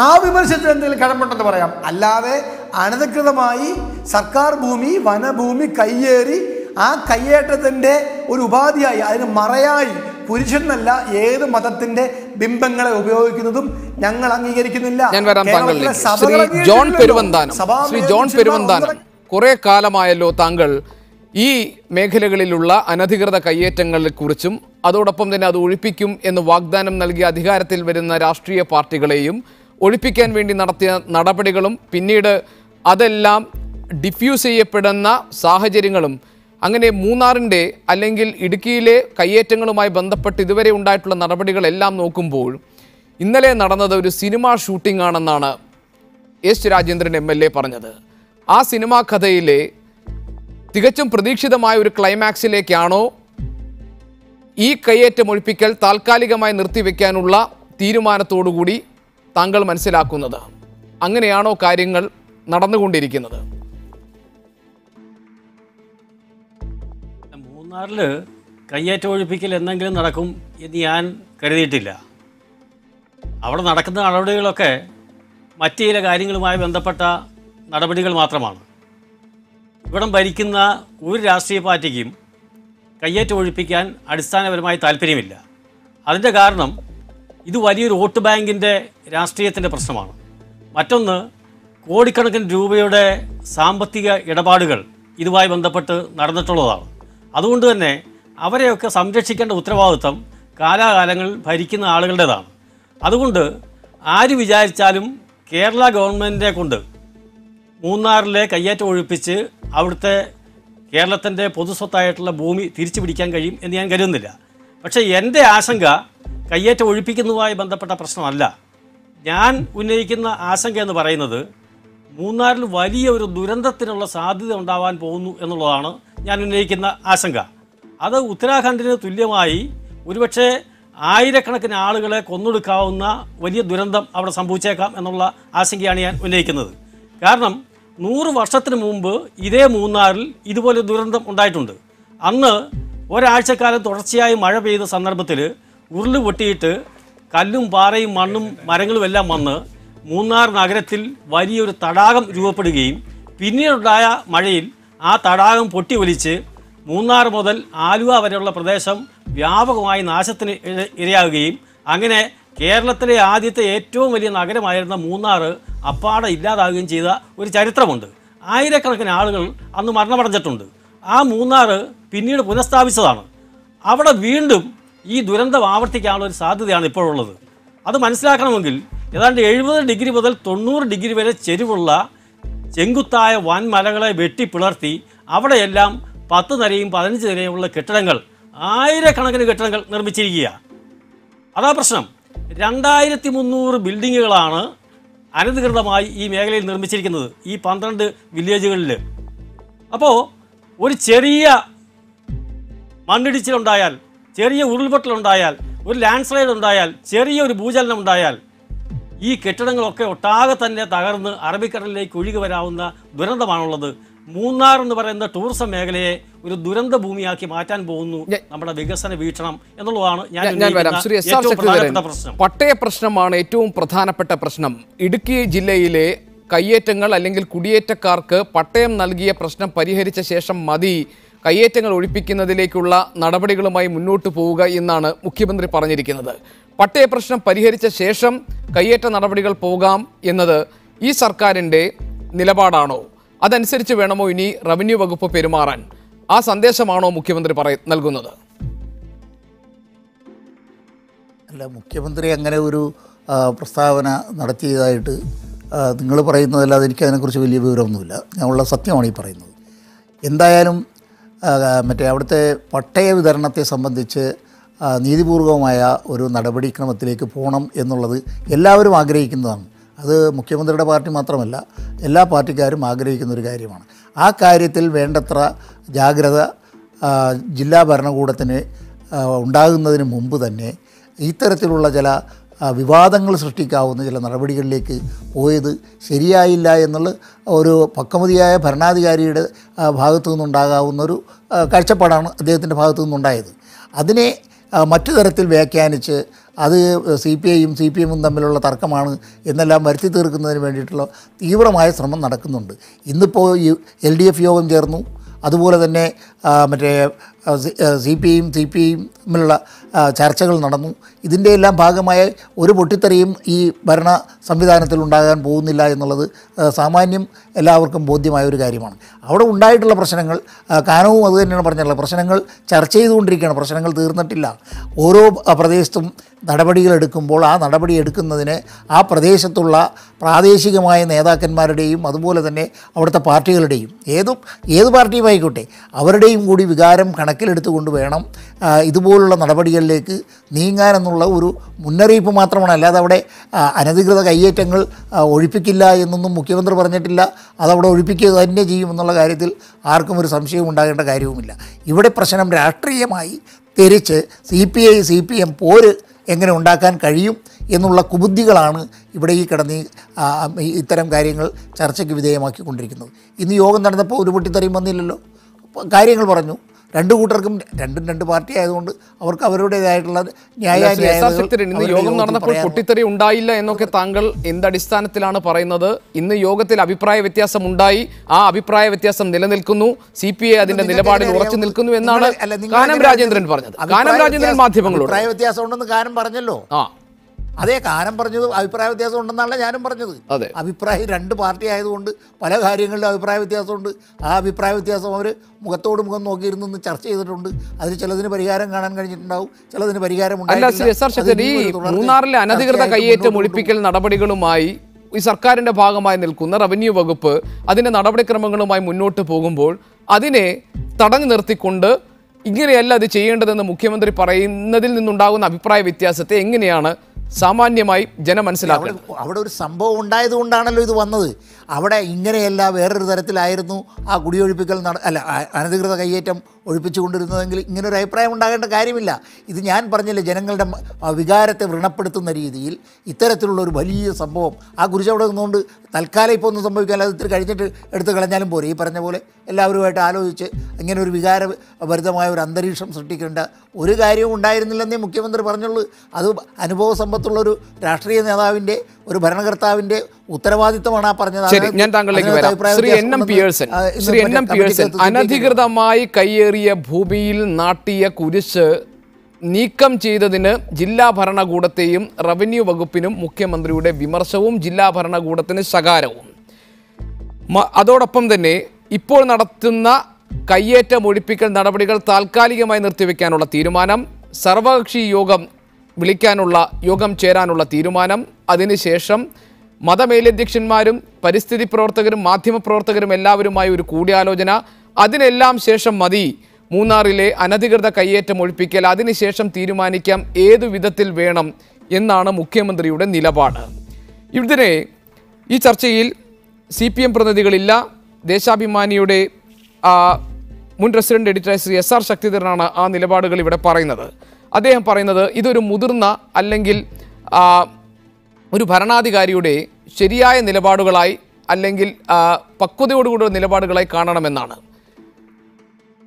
ആ വിമർശനത്തിൽ എന്തെങ്കിലും കടമ്പുണ്ടെന്ന് പറയാം. അല്ലാതെ അനധികൃതമായി സർക്കാർ ഭൂമി, വനഭൂമി കയ്യേറി ആ കയ്യേറ്റത്തിൻ്റെ ഒരു ഉപാധിയായി അതിന് മറയായി പുരുഷനല്ല ഏത് മതത്തിന്റെ ബിംബങ്ങളെ ഉപയോഗിക്കുന്നതും ഞങ്ങൾ അംഗീകരിക്കുന്നില്ല. ഞാൻ വരാം താങ്കളിലേക്ക്. ശ്രീ ജോൺ പെരുവന്താനം, കുറെ കാലമായല്ലോ താങ്കൾ ഈ മേഖലകളിലുള്ള അനധികൃത കയ്യേറ്റങ്ങളെ കുറിച്ചും അതോടൊപ്പം തന്നെ അത് ഒഴിപ്പിക്കും എന്ന് വാഗ്ദാനം നൽകിയ അധികാരത്തിൽ വരുന്ന രാഷ്ട്രീയ പാർട്ടികളെയും ഒഴിപ്പിക്കാൻ വേണ്ടി നടത്തിയ നടപടികളും പിന്നീട് അതെല്ലാം ഡിഫ്യൂസ് ചെയ്യപ്പെടുന്ന സാഹചര്യങ്ങളും അങ്ങനെ മൂന്നാറിൻ്റെ അല്ലെങ്കിൽ ഇടുക്കിയിലെ കയ്യേറ്റങ്ങളുമായി ബന്ധപ്പെട്ട് ഇതുവരെ ഉണ്ടായിട്ടുള്ള നടപടികളെല്ലാം നോക്കുമ്പോൾ ഇന്നലെ നടന്നത് ഒരു സിനിമ ഷൂട്ടിംഗ് ആണെന്നാണ് എസ് രാജേന്ദ്രൻ MLA പറഞ്ഞത്. ആ സിനിമാ കഥയിലെ തികച്ചും പ്രതീക്ഷിതമായ ഒരു ക്ലൈമാക്സിലേക്കാണോ ഈ കയ്യേറ്റം ഒഴിപ്പിക്കൽ താൽക്കാലികമായി നിർത്തിവെക്കാനുള്ള തീരുമാനത്തോടുകൂടി താങ്കൾ മനസ്സിലാക്കുന്നത്? അങ്ങനെയാണോ കാര്യങ്ങൾ നടന്നുകൊണ്ടിരിക്കുന്നത്? മൂന്നാറിൽ കയ്യേറ്റം ഒഴിപ്പിക്കൽ എന്തെങ്കിലും നടക്കും എന്ന് ഞാൻ കരുതിയിട്ടില്ല. അവിടെ നടക്കുന്ന നടപടികളൊക്കെ മറ്റു ചില കാര്യങ്ങളുമായി ബന്ധപ്പെട്ട നടപടികൾ മാത്രമാണ്. ഇവിടം ഭരിക്കുന്ന ഒരു രാഷ്ട്രീയ പാർട്ടിക്കും കയ്യേറ്റം ഒഴിപ്പിക്കാൻ അടിസ്ഥാനപരമായി താല്പര്യമില്ല. അതിൻ്റെ കാരണം ഇത് വലിയൊരു വോട്ട് ബാങ്കിൻ്റെ രാഷ്ട്രീയത്തിൻ്റെ പ്രശ്നമാണ്. മറ്റൊന്ന്, കോടിക്കണക്കിന് രൂപയുടെ സാമ്പത്തിക ഇടപാടുകൾ ഇതുമായി ബന്ധപ്പെട്ട് നടന്നിട്ടുള്ളതാണ്. അതുകൊണ്ട് തന്നെ അവരെയൊക്കെ സംരക്ഷിക്കേണ്ട ഉത്തരവാദിത്വം കാലാകാലങ്ങളിൽ ഭരിക്കുന്ന ആളുകളുടേതാണ്. അതുകൊണ്ട് ആര് വിചാരിച്ചാലും കേരള ഗവൺമെൻറ്റിനെ കൊണ്ട് മൂന്നാറിലെ കയ്യേറ്റം ഒഴിപ്പിച്ച് അവിടുത്തെ കേരളത്തിൻ്റെ പൊതുസ്വത്തായിട്ടുള്ള ഭൂമി തിരിച്ചു പിടിക്കാൻ കഴിയും എന്ന് ഞാൻ കരുതുന്നില്ല. പക്ഷേ എൻ്റെ ആശങ്ക കയ്യേറ്റം ഒഴിപ്പിക്കുന്നതുമായി ബന്ധപ്പെട്ട പ്രശ്നമല്ല. ഞാൻ ഉന്നയിക്കുന്ന ആശങ്ക എന്ന് പറയുന്നത് മൂന്നാറിൽ വലിയ ഒരു ദുരന്തത്തിനുള്ള സാധ്യത ഉണ്ടാവാൻ പോകുന്നു എന്നുള്ളതാണ് ഞാൻ ഉന്നയിക്കുന്ന ആശങ്ക. അത് ഉത്തരാഖണ്ഡിന് തുല്യമായി ഒരുപക്ഷെ ആയിരക്കണക്കിന് ആളുകളെ കൊന്നൊടുക്കാവുന്ന വലിയ ദുരന്തം അവിടെ സംഭവിച്ചേക്കാം എന്നുള്ള ആശങ്കയാണ് ഞാൻ ഉന്നയിക്കുന്നത്. കാരണം 100 വർഷത്തിന് മുമ്പ് ഇതേ മൂന്നാറിൽ ഇതുപോലെ ദുരന്തം ഉണ്ടായിട്ടുണ്ട്. അന്ന് ഒരാഴ്ചക്കാലം തുടർച്ചയായി മഴ പെയ്ത സന്ദർഭത്തിൽ ഉരുള് പൊട്ടിയിട്ട് കല്ലും പാറയും മണ്ണും മരങ്ങളും എല്ലാം വന്ന് മൂന്നാർ നഗരത്തിൽ വലിയൊരു തടാകം രൂപപ്പെടുകയും പിന്നീടുണ്ടായ മഴയിൽ ആ തടാകം പൊട്ടി ഒലിച്ച് മൂന്നാർ മുതൽ ആലുവ വരെയുള്ള പ്രദേശം വ്യാപകമായി നാശത്തിന് ഇരയാകുകയും അങ്ങനെ കേരളത്തിലെ ആദ്യത്തെ ഏറ്റവും വലിയ നഗരമായിരുന്ന മൂന്നാർ അപ്പാടെ ഇല്ലാതാകുകയും ചെയ്ത ഒരു ചരിത്രമുണ്ട്. ആയിരക്കണക്കിന് ആളുകൾ അന്ന് മരണമടഞ്ഞിട്ടുണ്ട്. ആ മൂന്നാർ പിന്നീട് പുനഃസ്ഥാപിച്ചതാണ്. അവിടെ വീണ്ടും ഈ ദുരന്തം ആവർത്തിക്കാനുള്ള ഒരു സാധ്യതയാണ് ഇപ്പോഴുള്ളത്. അത് മനസ്സിലാക്കണമെങ്കിൽ ഏതാണ്ട് 70 ഡിഗ്രി മുതൽ 90 ഡിഗ്രി വരെ ചെരിവുള്ള ചെങ്കുത്തായ വൻമലകളെ വെട്ടിപ്പിളർത്തി അവിടെയെല്ലാം 10 നിലയും 15 നിലയുമുള്ള കെട്ടിടങ്ങൾ, ആയിരക്കണക്കിന് കെട്ടിടങ്ങൾ നിർമ്മിച്ചിരിക്കുക. അതാ പ്രശ്നം. 2300 ബിൽഡിങ്ങുകളാണ് അനധികൃതമായി ഈ മേഖലയിൽ നിർമ്മിച്ചിരിക്കുന്നത്, ഈ 12 വില്ലേജുകളിൽ. അപ്പോൾ ഒരു ചെറിയ മണ്ണിടിച്ചിലുണ്ടായാൽ, ചെറിയ ഉരുൾപൊട്ടലുണ്ടായാൽ, ഒരു ലാൻഡ് സ്ലൈഡ് ഉണ്ടായാൽ, ചെറിയൊരു ഭൂചലനം ഉണ്ടായാൽ ഈ കെട്ടിടങ്ങളൊക്കെ ഒട്ടാകെ തന്നെ തകർന്ന് അറബിക്കടലിലേക്ക് ഒഴുകി വരാവുന്ന ദുരന്തമാണുള്ളത്. മൂന്നാർ എന്ന് പറയുന്ന ടൂറിസം മേഖലയെ ഒരു ദുരന്ത ഭൂമിയാക്കി മാറ്റാൻ പോകുന്നു നമ്മുടെ വികസന വീക്ഷണം എന്നുള്ളതാണ് പ്രശ്നം. പട്ടയ പ്രശ്നമാണ് ഏറ്റവും പ്രധാനപ്പെട്ട പ്രശ്നം. ഇടുക്കി ജില്ലയിലെ കയ്യേറ്റങ്ങൾ അല്ലെങ്കിൽ കുടിയേറ്റക്കാർക്ക് പട്ടയം നൽകിയ പ്രശ്നം പരിഹരിച്ച ശേഷം മതി കയ്യേറ്റങ്ങൾ ഒഴിപ്പിക്കുന്നതിലേക്കുള്ള നടപടികളുമായി മുന്നോട്ട് പോവുക എന്നാണ് മുഖ്യമന്ത്രി പറഞ്ഞിരിക്കുന്നത്. പട്ടയ പ്രശ്നം പരിഹരിച്ച ശേഷം കയ്യേറ്റ നടപടികൾ പോകാം എന്നത് ഈ സർക്കാരിൻ്റെ നിലപാടാണോ? അതനുസരിച്ച് വേണമോ ഇനി റവന്യൂ വകുപ്പ് പെരുമാറാൻ? ആ സന്ദേശമാണോ മുഖ്യമന്ത്രി നൽകുന്നത്? അല്ല, മുഖ്യമന്ത്രി അങ്ങനെ ഒരു പ്രസ്താവന നടത്തിയതായിട്ട് നിങ്ങൾ പറയുന്നതല്ലാതെ എനിക്ക് അതിനെക്കുറിച്ച് വലിയ വിവരമൊന്നുമില്ല. ഞാനുള്ള സത്യമാണ് ഈ പറയുന്നത്. എന്തായാലും അവിടുത്തെ പട്ടയ വിതരണത്തെ സംബന്ധിച്ച് നീതിപൂർവമായ ഒരു നടപടിക്രമത്തിലേക്ക് പോകണം എന്നുള്ളത് എല്ലാവരും ആഗ്രഹിക്കുന്നതാണ്. അത് മുഖ്യമന്ത്രിയുടെ പാർട്ടി മാത്രമല്ല, എല്ലാ പാർട്ടിക്കാരും ആഗ്രഹിക്കുന്നൊരു കാര്യമാണ്. ആ കാര്യത്തിൽ വേണ്ടത്ര ജാഗ്രത ജില്ലാ ഭരണകൂടത്തിന് ഉണ്ടാകുന്നതിന് മുമ്പ് തന്നെ ഇത്തരത്തിലുള്ള ചില വിവാദങ്ങൾ സൃഷ്ടിക്കാവുന്ന ചില നടപടികളിലേക്ക് പോയത് ശരിയായില്ല എന്നുള്ള ഒരു പക്വമതിയായ ഭരണാധികാരിയുടെ ഭാഗത്തു നിന്നുണ്ടാകാവുന്നൊരു കാഴ്ചപ്പാടാണ് അദ്ദേഹത്തിൻ്റെ ഭാഗത്തു നിന്നുണ്ടായത്. അതിനെ മറ്റു തരത്തിൽ വ്യാഖ്യാനിച്ച് അത് CPIയും CPMും തമ്മിലുള്ള തർക്കമാണ് എന്നെല്ലാം വരുത്തി തീർക്കുന്നതിന് വേണ്ടിയിട്ടുള്ള തീവ്രമായ ശ്രമം നടക്കുന്നുണ്ട്. ഇന്നിപ്പോൾ LDF യോഗം ചേർന്നു. അതുപോലെ തന്നെ CPI-യും CPI-യും തമ്മിലുള്ള ചർച്ചകൾ നടന്നു. ഇതിൻ്റെ എല്ലാം ഭാഗമായ ഒരു പൊട്ടിത്തെറിയും ഈ ഭരണ സംവിധാനത്തിൽ ഉണ്ടാകാൻ പോകുന്നില്ല എന്നുള്ളത് സാമാന്യം എല്ലാവർക്കും ബോധ്യമായ ഒരു കാര്യമാണ്. അവിടെ ഉണ്ടായിട്ടുള്ള പ്രശ്നങ്ങൾ, കാനവും അത് തന്നെയാണ് പറഞ്ഞിട്ടുള്ളത്, പ്രശ്നങ്ങൾ ചർച്ച ചെയ്തുകൊണ്ടിരിക്കുകയാണ്, പ്രശ്നങ്ങൾ തീർന്നിട്ടില്ല. ഓരോ പ്രദേശത്തും നടപടികൾ എടുക്കുമ്പോൾ ആ നടപടി എടുക്കുന്നതിന് ആ പ്രദേശത്തുള്ള പ്രാദേശികമായ നേതാക്കന്മാരുടെയും അതുപോലെ തന്നെ അവിടുത്തെ പാർട്ടികളുടെയും ഏത് പാർട്ടിയും ആയിക്കോട്ടെ അവരുടെയും കൂടി വികാരം കണക്കിലെടുത്തുകൊണ്ട് വേണം ഇതുപോലുള്ള നടപടികളിലേക്ക് നീങ്ങാനെന്നുള്ള ഒരു മുന്നറിയിപ്പ് മാത്രമാണ്. അല്ലാതെ അവിടെ അനധികൃത കയ്യേറ്റങ്ങൾ ഒഴിപ്പിക്കില്ല എന്നൊന്നും മുഖ്യമന്ത്രി പറഞ്ഞിട്ടില്ല. അതവിടെ ഒഴിപ്പിക്കുക തന്നെ ചെയ്യുമെന്നുള്ള കാര്യത്തിൽ ആർക്കും ഒരു സംശയവും ഉണ്ടാകേണ്ട കാര്യവുമില്ല. ഇവിടെ പ്രശ്നം രാഷ്ട്രീയമായി തിരിച്ച് CPI-CPM പോര് എങ്ങനെ ഉണ്ടാക്കാൻ കഴിയും എന്നുള്ള കുബുദ്ധികളാണ് ഇവിടെ ഈ കിടന്ന് ഇത്തരം കാര്യങ്ങൾ ചർച്ചയ്ക്ക് വിധേയമാക്കിക്കൊണ്ടിരിക്കുന്നത്. ഇന്ന് യോഗം നടന്നപ്പോൾ ഒരു പൊട്ടിത്തെറിയും വന്നില്ലല്ലോ. കാര്യങ്ങൾ പറഞ്ഞു. രണ്ടു കൂട്ടർക്കും രണ്ട് പാർട്ടി ആയതുകൊണ്ട് അവർക്ക് അവരുടേതായിട്ടുള്ള ഇന്ന് യോഗം നടന്നപ്പോൾ പൊട്ടിത്തെറി ഉണ്ടായില്ല എന്നൊക്കെ താങ്കൾ എന്തടിസ്ഥാനത്തിലാണ് പറയുന്നത്? ഇന്ന് യോഗത്തിൽ അഭിപ്രായ വ്യത്യാസം ഉണ്ടായി, ആ അഭിപ്രായ വ്യത്യാസം നിലനിൽക്കുന്നു, CPI അതിന്റെ നിലപാടിൽ ഉറച്ചു നിൽക്കുന്നു എന്നാണ് കാനം രാജേന്ദ്രൻ പറഞ്ഞത്. കാനം രാജേന്ദ്രൻ മാധ്യമങ്ങളോട് അഭിപ്രായ വ്യത്യാസം ഉണ്ടെന്ന് കാനം പറഞ്ഞല്ലോ. അതേ കാനം പറഞ്ഞത് അഭിപ്രായ വ്യത്യാസം ഉണ്ടെന്നാണ് ഞാനും പറഞ്ഞത്. അഭിപ്രായം രണ്ട് പാർട്ടി ആയതുകൊണ്ട് പല കാര്യങ്ങളിലും അഭിപ്രായ വ്യത്യാസമുണ്ട്. ആ അഭിപ്രായ വ്യത്യാസം അവർ മുഖത്തോട് മുഖം നോക്കിയിരുന്ന് ചർച്ച ചെയ്തിട്ടുണ്ട്. അതിൽ ചിലതിന് പരിഹാരം കാണാൻ കഴിഞ്ഞിട്ടുണ്ടാവും, ചിലതിന് പരിഹാരം ഉണ്ടായിട്ടില്ല. മൂന്നാറിലെ അനധികൃത കയ്യേറ്റം ഒഴിപ്പിക്കൽ നടപടികളുമായി ഈ സർക്കാരിന്റെ ഭാഗമായി നിൽക്കുന്ന റവന്യൂ വകുപ്പ് അതിന്റെ നടപടിക്രമങ്ങളുമായി മുന്നോട്ട് പോകുമ്പോൾ അതിനെ തടഞ്ഞു നിർത്തിക്കൊണ്ട് ഇങ്ങനെയല്ല അത് ചെയ്യേണ്ടതെന്ന് മുഖ്യമന്ത്രി പറയുന്നതിൽ നിന്നുണ്ടാകുന്ന അഭിപ്രായ വ്യത്യാസത്തെ എങ്ങനെയാണ് സാമാന്യമായി ജനം മനസ്സിലാക്കുന്നത്? അവിടെ ഒരു സംഭവം ഉണ്ടായതുകൊണ്ടാണല്ലോ ഇത് വന്നത്. അവിടെ ഇങ്ങനെയല്ല വേറൊരു തരത്തിലായിരുന്നു ആ കുടിയൊഴിപ്പിക്കൽ അനധികൃത കയ്യേറ്റം ഒഴിപ്പിച്ചുകൊണ്ടിരുന്നതെങ്കിൽ ഇങ്ങനൊരു അഭിപ്രായം ഉണ്ടാകേണ്ട കാര്യമില്ല. ഇത് ഞാൻ പറഞ്ഞില്ലേ, ജനങ്ങളുടെ വികാരത്തെ വ്രണപ്പെടുത്തുന്ന രീതിയിൽ ഇത്തരത്തിലുള്ള ഒരു വലിയ സംഭവം ആ കുരിശ് അവിടെ നിന്നുകൊണ്ട് തൽക്കാലം ഇപ്പോൾ ഒന്നും സംഭവിക്കാതെ അത് ഇത്തിരി കഴിഞ്ഞിട്ട് എടുത്ത് കളഞ്ഞാലും പോരെ. ഈ പറഞ്ഞ പോലെ എല്ലാവരുമായിട്ട് ആലോചിച്ച് ഇങ്ങനെ ഒരു വികാരഭരിതമായ ഒരു അന്തരീക്ഷം സൃഷ്ടിക്കേണ്ട ഒരു കാര്യവും ഉണ്ടായിരുന്നില്ലെന്നേ മുഖ്യമന്ത്രി പറഞ്ഞുള്ളൂ. അത് അനുഭവ സമ്പത്തുള്ളൊരു രാഷ്ട്രീയ നേതാവിൻ്റെ, ഒരു ഭരണകർത്താവിൻ്റെ ഉത്തരവാദിത്തമാണ് ആ പറഞ്ഞത്. ഞാൻ താങ്കളിലേക്ക് വരാം. ശ്രീ എൻ എം പിയേഴ്സൺ, അനധികൃതമായി കയ്യേറിയ ഭൂമിയിൽ നാട്ടിയ കുരിശ് നീക്കം ചെയ്തതിന് ജില്ലാ ഭരണകൂടത്തെയും റവന്യൂ വകുപ്പിനും മുഖ്യമന്ത്രിയുടെ വിമർശവും ജില്ലാ ഭരണകൂടത്തിന് ശകാരവും. അതോടൊപ്പം തന്നെ ഇപ്പോൾ നടത്തുന്ന കയ്യേറ്റം ഒഴിപ്പിക്കൽ നടപടികൾ താൽക്കാലികമായി നിർത്തിവെക്കാനുള്ള തീരുമാനം, സർവകക്ഷി യോഗം ചേരാനുള്ള തീരുമാനം, അതിനുശേഷം മതമേലധ്യക്ഷന്മാരും പരിസ്ഥിതി പ്രവർത്തകരും മാധ്യമപ്രവർത്തകരും എല്ലാവരുമായി ഒരു കൂടിയാലോചന, അതിനെല്ലാം ശേഷം മതി മൂന്നാറിലെ അനധികൃത കയ്യേറ്റം ഒഴിപ്പിക്കൽ, അതിനുശേഷം തീരുമാനിക്കാം ഏതു വിധത്തിൽ വേണം എന്നാണ് മുഖ്യമന്ത്രിയുടെ നിലപാട്. ഇതിനെ ഈ ചർച്ചയിൽ CPM പ്രതിനിധികളില്ല. ദേശാഭിമാനിയുടെ മുൻ റെസിഡന്റ് എഡിറ്റർ ശ്രീ SR ശക്തിധരനാണ് ആ നിലപാടുകൾ ഇവിടെ പറയുന്നത്. അദ്ദേഹം പറയുന്നത് ഇതൊരു മുതിർന്ന അല്ലെങ്കിൽ ഒരു ഭരണാധികാരിയുടെ ശരിയായ നിലപാടുകളായി അല്ലെങ്കിൽ പക്വതയോടുകൂടിയ നിലപാടുകളായി കാണണമെന്നാണ്.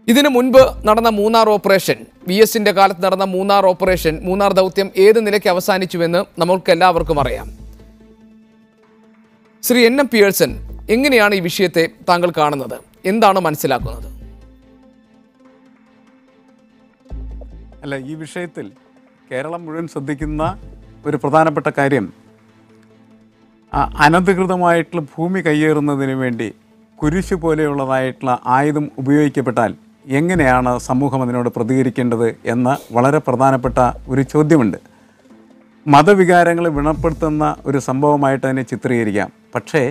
ഇതിനു മുൻപ് നടന്ന മൂന്നാർ ഓപ്പറേഷൻ, VS-ന്റെ കാലത്ത് നടന്ന മൂന്നാർ ദൗത്യം ഏത് നിലയ്ക്ക് അവസാനിച്ചുവെന്ന് നമ്മൾക്ക് എല്ലാവർക്കും അറിയാം. ശ്രീ എൻ എം പിയേഴ്സൺ, എങ്ങനെയാണ് ഈ വിഷയത്തെ താങ്കൾ കാണുന്നത്? എന്താണ് മനസ്സിലാക്കുന്നത്? അല്ല, ഈ വിഷയത്തിൽ കേരളം മുഴുവൻ ശ്രദ്ധിക്കുന്ന ഒരു പ്രധാനപ്പെട്ട കാര്യം അനധികൃതമായിട്ടുള്ള ഭൂമി കയ്യേറുന്നതിന് വേണ്ടി കുരിശ് പോലെയുള്ളതായിട്ടുള്ള ആയുധം ഉപയോഗിക്കപ്പെട്ടാൽ എങ്ങനെയാണ് സമൂഹം അതിനോട് പ്രതികരിക്കേണ്ടത് എന്ന വളരെ പ്രധാനപ്പെട്ട ഒരു ചോദ്യമുണ്ട്. മതവികാരങ്ങളെ വ്രണപ്പെടുത്തുന്ന ഒരു സംഭവമായിട്ട് അതിനെ ചിത്രീകരിക്കാം. പക്ഷേ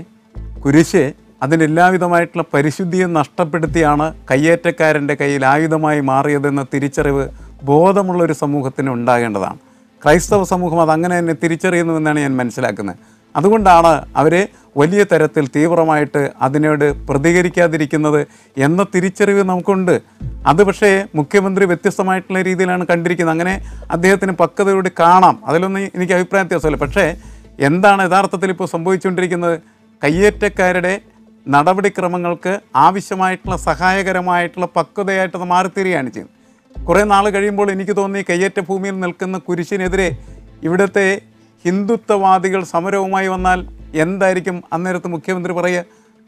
കുരിശ് അതിൻ്റെ എല്ലാവിധമായിട്ടുള്ള പരിശുദ്ധിയെ നഷ്ടപ്പെടുത്തിയാണ് കയ്യേറ്റക്കാരൻ്റെ കയ്യിൽ ആയുധമായി മാറിയതെന്ന തിരിച്ചറിവ് ബോധമുള്ളൊരു സമൂഹത്തിന് ഉണ്ടാകേണ്ടതാണ്. ക്രൈസ്തവ സമൂഹം അതങ്ങനെ തന്നെ തിരിച്ചറിയുന്നുവെന്നാണ് ഞാൻ മനസ്സിലാക്കുന്നത്. അതുകൊണ്ടാണ് അവരെ വലിയ തരത്തിൽ തീവ്രമായിട്ട് അതിനോട് പ്രതികരിക്കാതിരിക്കുന്നത് എന്ന തിരിച്ചറിവ് നമുക്കുണ്ട്. അത് പക്ഷേ മുഖ്യമന്ത്രി വ്യത്യസ്തമായിട്ടുള്ള രീതിയിലാണ് കണ്ടിരിക്കുന്നത്. അങ്ങനെ അദ്ദേഹത്തിന് പക്വതയോട് കാണാം, അതിലൊന്നും എനിക്ക് അഭിപ്രായ വ്യത്യാസമില്ല. പക്ഷേ എന്താണ് യഥാർത്ഥത്തിൽ ഇപ്പോൾ സംഭവിച്ചുകൊണ്ടിരിക്കുന്നത്? കയ്യേറ്റക്കാരുടെ നടപടിക്രമങ്ങൾക്ക് ആവശ്യമായിട്ടുള്ള സഹായകരമായിട്ടുള്ള പക്വതയായിട്ടത് മാറിത്തീരുകയാണ് ചെയ്യുന്നത്. കുറേ നാൾ കഴിയുമ്പോൾ എനിക്ക് തോന്നി കയ്യേറ്റ ഭൂമിയിൽ നിൽക്കുന്ന കുരിശിനെതിരെ ഇവിടുത്തെ ഹിന്ദുത്വവാദികൾ സമരവുമായി വന്നാൽ എന്തായിരിക്കും അന്നേരത്ത് മുഖ്യമന്ത്രി പറയുക?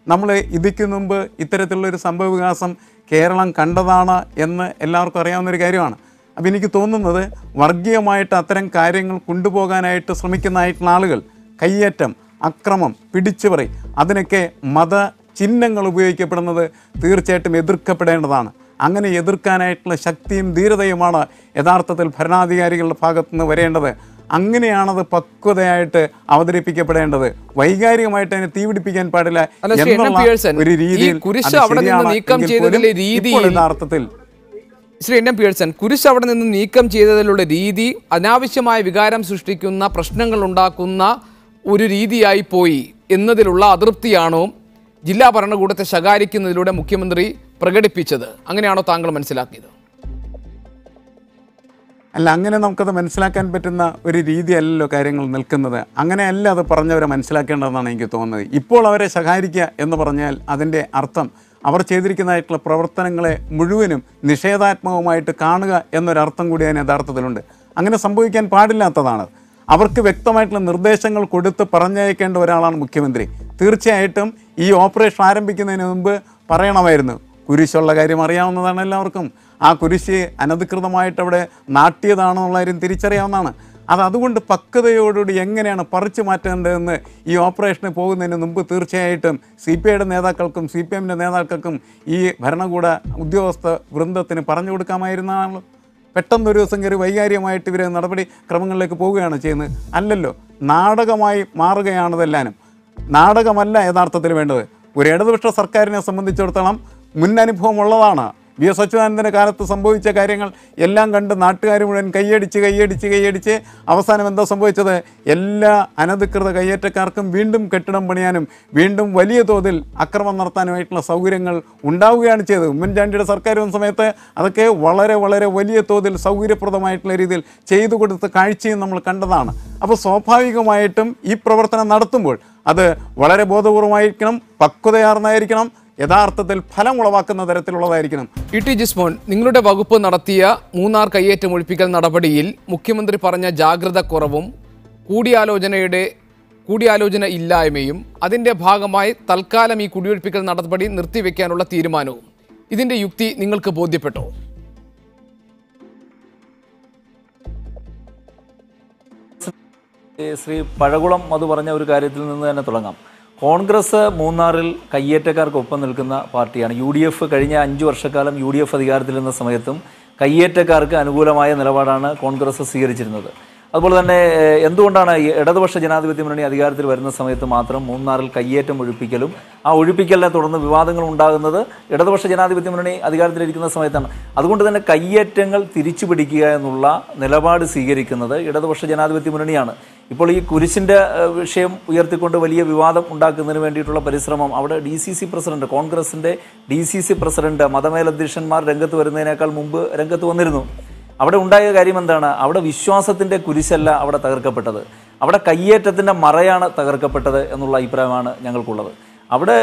നമ്മൾ ഇതിക്ക് മുമ്പ് ഇത്തരത്തിലുള്ളൊരു സംഭവ വികാസം കേരളം കണ്ടതാണ് എന്ന് എല്ലാവർക്കും അറിയാവുന്നൊരു കാര്യമാണ്. അപ്പോൾ എനിക്ക് തോന്നുന്നത് വർഗീയമായിട്ട് അത്തരം കാര്യങ്ങൾ കൊണ്ടുപോകാനായിട്ട് ശ്രമിക്കുന്നതായിട്ടുള്ള ആളുകൾ, കയ്യേറ്റം, അക്രമം, പിടിച്ചുപറി, അതിനൊക്കെ മത ചിഹ്നങ്ങൾ ഉപയോഗിക്കപ്പെടുന്നത് തീർച്ചയായിട്ടും എതിർക്കപ്പെടേണ്ടതാണ്. അങ്ങനെ എതിർക്കാനായിട്ടുള്ള ശക്തിയും ധീരതയുമാണ് യഥാർത്ഥത്തിൽ ഭരണാധികാരികളുടെ ഭാഗത്തുനിന്ന് വരേണ്ടത്. അങ്ങനെയാണത് പക്വതയായിട്ട് അവതരിപ്പിക്കപ്പെടേണ്ടത്. വൈകാരികമായിട്ട് അതിനെ തീപിടിപ്പിക്കാൻ പാടില്ല എന്നുള്ള ഒരു രീതിയിൽ യഥാർത്ഥത്തിൽ ശ്രീ എൻ എം പിയേഴ്സൺ, കുരിശ് അവിടെ നിന്ന് നീക്കം ചെയ്തതിലുള്ള രീതി അനാവശ്യമായ വികാരം സൃഷ്ടിക്കുന്ന, പ്രശ്നങ്ങൾ ഉണ്ടാക്കുന്ന ഒരു രീതിയായി പോയി എന്നതിലുള്ള അതൃപ്തിയാണോ ജില്ലാ ഭരണകൂടത്തെ ശകാരിക്കുന്നതിലൂടെ മുഖ്യമന്ത്രി പ്രകടിപ്പിച്ചത്? അങ്ങനെയാണോ താങ്കൾ മനസ്സിലാക്കിയത്? അല്ല, അങ്ങനെ നമുക്കത് മനസ്സിലാക്കാൻ പറ്റുന്ന ഒരു രീതിയല്ലല്ലോ കാര്യങ്ങൾ നിൽക്കുന്നത്. അങ്ങനെയല്ല അത് പറഞ്ഞവരെ മനസ്സിലാക്കേണ്ടതെന്നാണ് എനിക്ക് തോന്നുന്നത്. ഇപ്പോൾ അവരെ ശകാരിക്കുക എന്ന് പറഞ്ഞാൽ അതിൻ്റെ അർത്ഥം അവർ ചെയ്തിരിക്കുന്നതായിട്ടുള്ള പ്രവർത്തനങ്ങളെ മുഴുവനും നിഷേധാത്മകമായിട്ട് കാണുക എന്നൊരർത്ഥം കൂടി അതിന് യഥാർത്ഥത്തിലുണ്ട്. അങ്ങനെ സംഭവിക്കാൻ പാടില്ലാത്തതാണ്. അവർക്ക് വ്യക്തമായിട്ടുള്ള നിർദ്ദേശങ്ങൾ കൊടുത്ത് പറഞ്ഞയക്കേണ്ട ഒരാളാണ് മുഖ്യമന്ത്രി. തീർച്ചയായിട്ടും ഈ ഓപ്പറേഷൻ ആരംഭിക്കുന്നതിന് മുമ്പ് പറയണമായിരുന്നു. കുരിശുള്ള കാര്യം അറിയാവുന്നതാണ് എല്ലാവർക്കും. ആ കുരിശ് അനധികൃതമായിട്ട് അവിടെ നാട്ടിയതാണെന്നുള്ള കാര്യം തിരിച്ചറിയാവുന്നതാണ്. അതുകൊണ്ട് പക്വതയോടുകൂടി എങ്ങനെയാണ് പറിച്ചു മാറ്റേണ്ടതെന്ന് ഈ ഓപ്പറേഷന് പോകുന്നതിന് മുമ്പ് തീർച്ചയായിട്ടും CPIയുടെ നേതാക്കൾക്കും CPMൻ്റെ നേതാക്കൾക്കും ഈ ഭരണകൂട ഉദ്യോഗസ്ഥ വൃന്ദത്തിന് പറഞ്ഞു കൊടുക്കാമായിരുന്നാണല്ലോ. പെട്ടെന്നൊരു ദിവസം കയറി വൈകാരികമായിട്ട് ഇവർ നടപടി ക്രമങ്ങളിലേക്ക് പോവുകയാണ് ചെയ്യുന്നത്. അല്ലല്ലോ, നാടകമായി മാറുകയാണതെല്ലാനും. നാടകമല്ല യഥാർത്ഥത്തിൽ വേണ്ടത്. ഒരു ഇടതുപക്ഷ സർക്കാരിനെ സംബന്ധിച്ചിടത്തോളം മുൻ അനുഭവം ഉള്ളതാണ്. VS അച്യുതാനന്ദൻ്റെ കാലത്ത് സംഭവിച്ച കാര്യങ്ങൾ എല്ലാം കണ്ട് നാട്ടുകാർ മുഴുവൻ കൈയടിച്ച് അവസാനം എന്താ സംഭവിച്ചത്? എല്ലാ അനധികൃത കയ്യേറ്റക്കാർക്കും വീണ്ടും കെട്ടിടം പണിയാനും വീണ്ടും വലിയ തോതിൽ അക്രമം നടത്താനുമായിട്ടുള്ള സൗകര്യങ്ങൾ ഉണ്ടാവുകയാണ് ചെയ്തത്. ഉമ്മൻചാണ്ടിയുടെ സർക്കാർ വന്ന സമയത്ത് അതൊക്കെ വളരെ വളരെ വലിയ തോതിൽ സൗകര്യപ്രദമായിട്ടുള്ള രീതിയിൽ ചെയ്തു കൊടുത്ത കാഴ്ചയും നമ്മൾ കണ്ടതാണ്. അപ്പോൾ സ്വാഭാവികമായിട്ടും ഈ പ്രവർത്തനം നടത്തുമ്പോൾ അത് വളരെ ബോധപൂർവമായിരിക്കണം, പക്വതയാർന്നായിരിക്കണം, യഥാർത്ഥത്തിൽ ഫലം ഉളവാക്കുന്ന തരത്തിലുള്ളതായിരിക്കണം. ടി ജിസ്മോൻ, നിങ്ങളുടെ വകുപ്പ് നടത്തിയ മൂന്നാർ കയ്യേറ്റം ഒഴിപ്പിക്കൽ നടപടിയിൽ മുഖ്യമന്ത്രി പറഞ്ഞ ജാഗ്രത കുറവും കൂടിയാലോചന ഇല്ലായ്മയും അതിൻ്റെ ഭാഗമായി തൽക്കാലം ഈ കുടിയൊഴിപ്പിക്കൽ നടപടി നിർത്തിവെക്കാനുള്ള തീരുമാനവും, ഇതിൻ്റെ യുക്തി നിങ്ങൾക്ക് ബോധ്യപ്പെട്ടോ? ശ്രീ പഴകുളം അത് പറഞ്ഞ ഒരു കാര്യത്തിൽ നിന്ന് തന്നെ തുടങ്ങാം. കോൺഗ്രസ് മൂന്നാറിൽ കയ്യേറ്റക്കാർക്കൊപ്പം നിൽക്കുന്ന പാർട്ടിയാണ്. UDF കഴിഞ്ഞ 5 വർഷക്കാലം UDF അധികാരത്തിലിരുന്ന സമയത്തും കയ്യേറ്റക്കാർക്ക് അനുകൂലമായ നിലപാടാണ് കോൺഗ്രസ് സ്വീകരിച്ചിരുന്നത്. അതുപോലെ തന്നെ എന്തുകൊണ്ടാണ് ഇടതുപക്ഷ ജനാധിപത്യ മുന്നണി അധികാരത്തിൽ വരുന്ന സമയത്ത് മാത്രം മൂന്നാറിൽ കയ്യേറ്റം ഒഴിപ്പിക്കലും ആ ഒഴിപ്പിക്കലിനെ തുടർന്ന് വിവാദങ്ങൾ ഉണ്ടാകുന്നത് ഇടതുപക്ഷ ജനാധിപത്യ മുന്നണി അധികാരത്തിലിരിക്കുന്ന സമയത്താണ്? അതുകൊണ്ട് തന്നെ കയ്യേറ്റങ്ങൾ തിരിച്ചു പിടിക്കുക എന്നുള്ള നിലപാട് സ്വീകരിക്കുന്നത് ഇടതുപക്ഷ ജനാധിപത്യ മുന്നണിയാണ്. ഇപ്പോൾ ഈ കുരിശിൻ്റെ വിഷയം ഉയർത്തിക്കൊണ്ട് വലിയ വിവാദം ഉണ്ടാക്കുന്നതിന് വേണ്ടിയിട്ടുള്ള പരിശ്രമം അവിടെ DCC പ്രസിഡന്റ്, കോൺഗ്രസിൻ്റെ DCC പ്രസിഡന്റ്, മതമേലധ്യക്ഷന്മാർ രംഗത്ത് വരുന്നതിനേക്കാൾ മുമ്പ് രംഗത്ത് വന്നിരുന്നു. അവിടെ ഉണ്ടായ കാര്യം എന്താണ്? അവിടെ വിശ്വാസത്തിൻ്റെ കുരിശല്ല അവിടെ തകർക്കപ്പെട്ടത്, അവിടെ കയ്യേറ്റത്തിൻ്റെ മറയാണ് തകർക്കപ്പെട്ടത് എന്നുള്ള അഭിപ്രായമാണ് ഞങ്ങൾക്കുള്ളത്. അവിടെ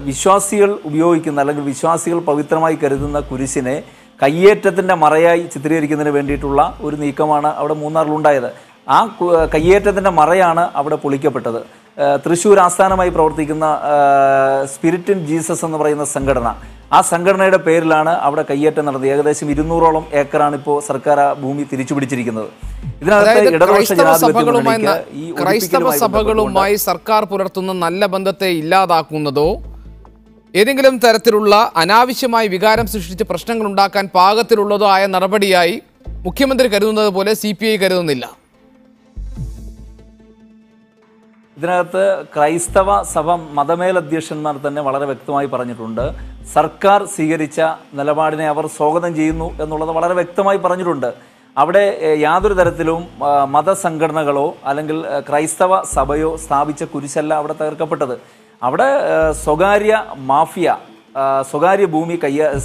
വിശ്വാസികൾ ഉപയോഗിക്കുന്ന അല്ലെങ്കിൽ വിശ്വാസികൾ പവിത്രമായി കരുതുന്ന കുരിശിനെ കയ്യേറ്റത്തിൻ്റെ മറയായി ചിത്രീകരിക്കുന്നതിന് വേണ്ടിയിട്ടുള്ള ഒരു നീക്കമാണ് അവിടെ മൂന്നാറിലുണ്ടായത്. ആ കയ്യേറ്റത്തിൻ്റെ മറയാണ് അവിടെ പൊളിക്കപ്പെട്ടത്. തൃശ്ശൂർ ആസ്ഥാനമായി പ്രവർത്തിക്കുന്ന സ്പിരിറ്റ് ഇൻ ജീസസ് എന്ന് പറയുന്ന സംഘടന, ആ സംഘടനയുടെ പേരിലാണ് അവിടെ കയ്യേറ്റം നടന്നത്. ഏകദേശം 200ഓളം ഏക്കറാണ് ഇപ്പോൾ സർക്കാർ ഭൂമി തിരിച്ചു പിടിച്ചിരിക്കുന്നത്. ക്രൈസ്തവ സഭകളുമായി സർക്കാർ പുലർത്തുന്ന നല്ല ബന്ധത്തെ ഇല്ലാതാക്കുന്നതോ ഏതെങ്കിലും തരത്തിലുള്ള അനാവശ്യമായി വികാരം സൃഷ്ടിച്ച് പ്രശ്നങ്ങൾ ഉണ്ടാക്കാൻ പാകത്തിലുള്ളതോ ആയ നടപടിയായി മുഖ്യമന്ത്രി കരുതുന്നത് പോലെ CPI കരുതുന്നില്ല. ഇതിനകത്ത് ക്രൈസ്തവ സഭ മതമേലധ്യക്ഷന്മാർ തന്നെ വളരെ വ്യക്തമായി പറഞ്ഞിട്ടുണ്ട്. സർക്കാർ സ്വീകരിച്ച നിലപാടിനെ അവർ സ്വാഗതം ചെയ്യുന്നു എന്നുള്ളത് വളരെ വ്യക്തമായി പറഞ്ഞിട്ടുണ്ട്. അവിടെ യാതൊരു തരത്തിലും മതസംഘടനകളോ അല്ലെങ്കിൽ ക്രൈസ്തവ സഭയോ സ്ഥാപിച്ച കുരിശല്ല അവിടെ തകർക്കപ്പെട്ടത്. അവിടെ സ്വകാര്യ മാഫിയ, സ്വകാര്യ ഭൂമി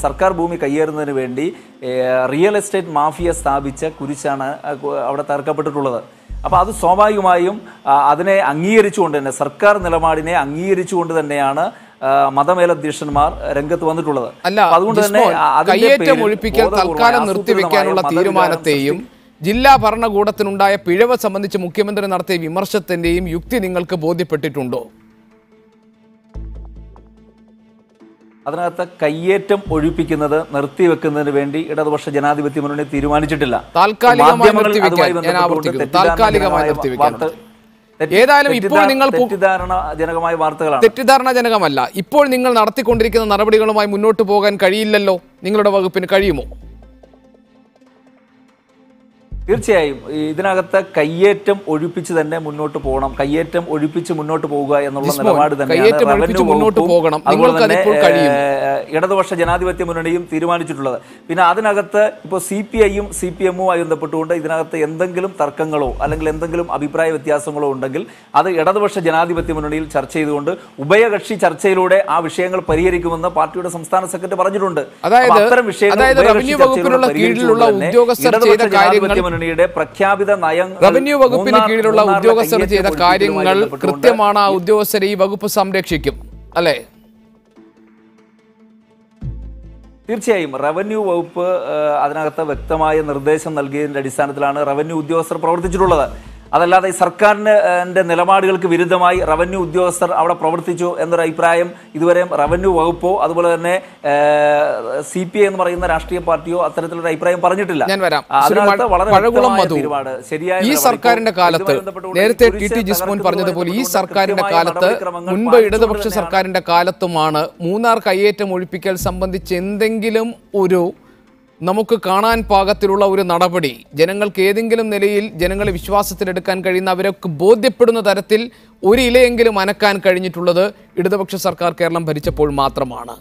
സർക്കാർ ഭൂമി കയ്യേറുന്നതിന് വേണ്ടി റിയൽ എസ്റ്റേറ്റ് മാഫിയ സ്ഥാപിച്ച കുരിശാണ് അവിടെ തകർക്കപ്പെട്ടിട്ടുള്ളത്. അപ്പോൾ അത് സ്വാഭാവികമായും അതിനെ അംഗീകരിച്ചുകൊണ്ട് തന്നെ, സർക്കാർ നിലപാടിനെ അംഗീകരിച്ചുകൊണ്ട് തന്നെയാണ് മതമേലധ്യക്ഷന്മാർ രംഗത്ത് വന്നിട്ടുള്ളത്. അതുകൊണ്ട് തന്നെ കയ്യേറ്റം ഒഴിപ്പിക്കൽ തൽക്കാലം നിർത്തിവെക്കാനുള്ള തീരുമാനത്തെയും ജില്ലാ ഭരണകൂടത്തിനുണ്ടായ പിഴവ് സംബന്ധിച്ച് മുഖ്യമന്ത്രി നടത്തിയ വിമർശനത്തിന്റെയും യുക്തി നിങ്ങൾക്ക് ബോധ്യപ്പെട്ടിട്ടുണ്ടോ? അതിനകത്ത് കയ്യേറ്റം ഒഴിപ്പിക്കുന്നത് നിർത്തിവെക്കുന്നതിന് വേണ്ടി ഇടതുപക്ഷ ജനാധിപത്യ മുന്നണി തീരുമാനിച്ചിട്ടില്ല. ഏതായാലും ഇപ്പോൾ നിങ്ങൾ തെറ്റിദ്ധാരണജനകമായ വാർത്തകളാണ്. തെറ്റിദ്ധാരണജനകമല്ല. ഇപ്പോൾ നിങ്ങൾ നടത്തിക്കൊണ്ടിരിക്കുന്ന നടപടികളുമായി മുന്നോട്ട് പോകാൻ കഴിയില്ലല്ലോ. നിങ്ങളുടെ വകുപ്പിന് കഴിയുമോ? തീർച്ചയായും ഇതിനകത്ത് കയ്യേറ്റം ഒഴിപ്പിച്ച് തന്നെ മുന്നോട്ട് പോകണം. കയ്യേറ്റം ഒഴിപ്പിച്ച് മുന്നോട്ട് പോകുക എന്നുള്ള നിലപാട് തന്നെയാണ് ഇടതുപക്ഷ ജനാധിപത്യ മുന്നണിയും തീരുമാനിച്ചിട്ടുള്ളത്. പിന്നെ അതിനകത്ത് ഇപ്പോൾ CPIയും CPMുമായി ബന്ധപ്പെട്ടുകൊണ്ട് ഇതിനകത്ത് എന്തെങ്കിലും തർക്കങ്ങളോ അല്ലെങ്കിൽ എന്തെങ്കിലും അഭിപ്രായ വ്യത്യാസങ്ങളോ ഉണ്ടെങ്കിൽ അത് ഇടതുപക്ഷ ജനാധിപത്യ മുന്നണിയിൽ ചർച്ച ചെയ്തുകൊണ്ട് ഉഭയകക്ഷി ചർച്ചയിലൂടെ ആ വിഷയങ്ങൾ പരിഹരിക്കുമെന്ന് പാർട്ടിയുടെ സംസ്ഥാന സെക്രട്ടറി പറഞ്ഞിട്ടുണ്ട്. അത്തരം വിഷയങ്ങൾ പ്രഖ്യാപിത നയം റവന്യൂ വകുപ്പിന് കീഴിലുള്ള ഉദ്യോഗസ്ഥർ ചെയ്ത കാര്യങ്ങൾ കൃത്യമാണ്. ആ ഉദ്യോഗസ്ഥർ ഈ വകുപ്പ് സംരക്ഷിക്കും അല്ലേ? തീർച്ചയായും റവന്യൂ വകുപ്പ് അതിനകത്ത് വ്യക്തമായ നിർദ്ദേശം നൽകിയതിന്റെ അടിസ്ഥാനത്തിലാണ് റവന്യൂ ഉദ്യോഗസ്ഥർ പ്രവർത്തിച്ചിട്ടുള്ളത്. അതല്ലാതെ സർക്കാരിന്റെ നിലപാടുകൾക്ക് വിരുദ്ധമായി റവന്യൂ ഉദ്യോഗസ്ഥർ അവിടെ പ്രവർത്തിച്ചു എന്നൊരു അഭിപ്രായം ഇതുവരെ റവന്യൂ വകുപ്പോ അതുപോലെ തന്നെ CPI എന്ന് പറയുന്ന രാഷ്ട്രീയ പാർട്ടിയോ അത്തരത്തിലൊരു അഭിപ്രായം പറഞ്ഞിട്ടില്ല. ഈ സർക്കാരിന്റെ കാലത്ത് നേരത്തെ TT ജിസ്മോൻ പറഞ്ഞതുപോലെ ഈ സർക്കാരിന്റെ കാലത്ത് മുൻപ് ഇടതുപക്ഷ സർക്കാരിന്റെ കാലത്തുമാണ് മൂന്നാർ കയ്യേറ്റം ഒഴിപ്പിക്കൽ സംബന്ധിച്ച് എന്തെങ്കിലും ഒരു നമുക്ക് കാണാൻ പാകത്തിലുള്ള ഒരു നടപടി ജനങ്ങൾക്ക് ഏതെങ്കിലും നിലയിൽ ജനങ്ങളെ വിശ്വാസത്തിലെടുക്കാൻ കഴിയുന്ന അവരൊക്കെ ബോധ്യപ്പെടുന്ന തരത്തിൽ ഒരു ഇലയെങ്കിലും അനക്കാൻ കഴിഞ്ഞിട്ടുള്ളത് ഇടതുപക്ഷ സർക്കാർ കേരളം ഭരിച്ചപ്പോൾ മാത്രമാണ്.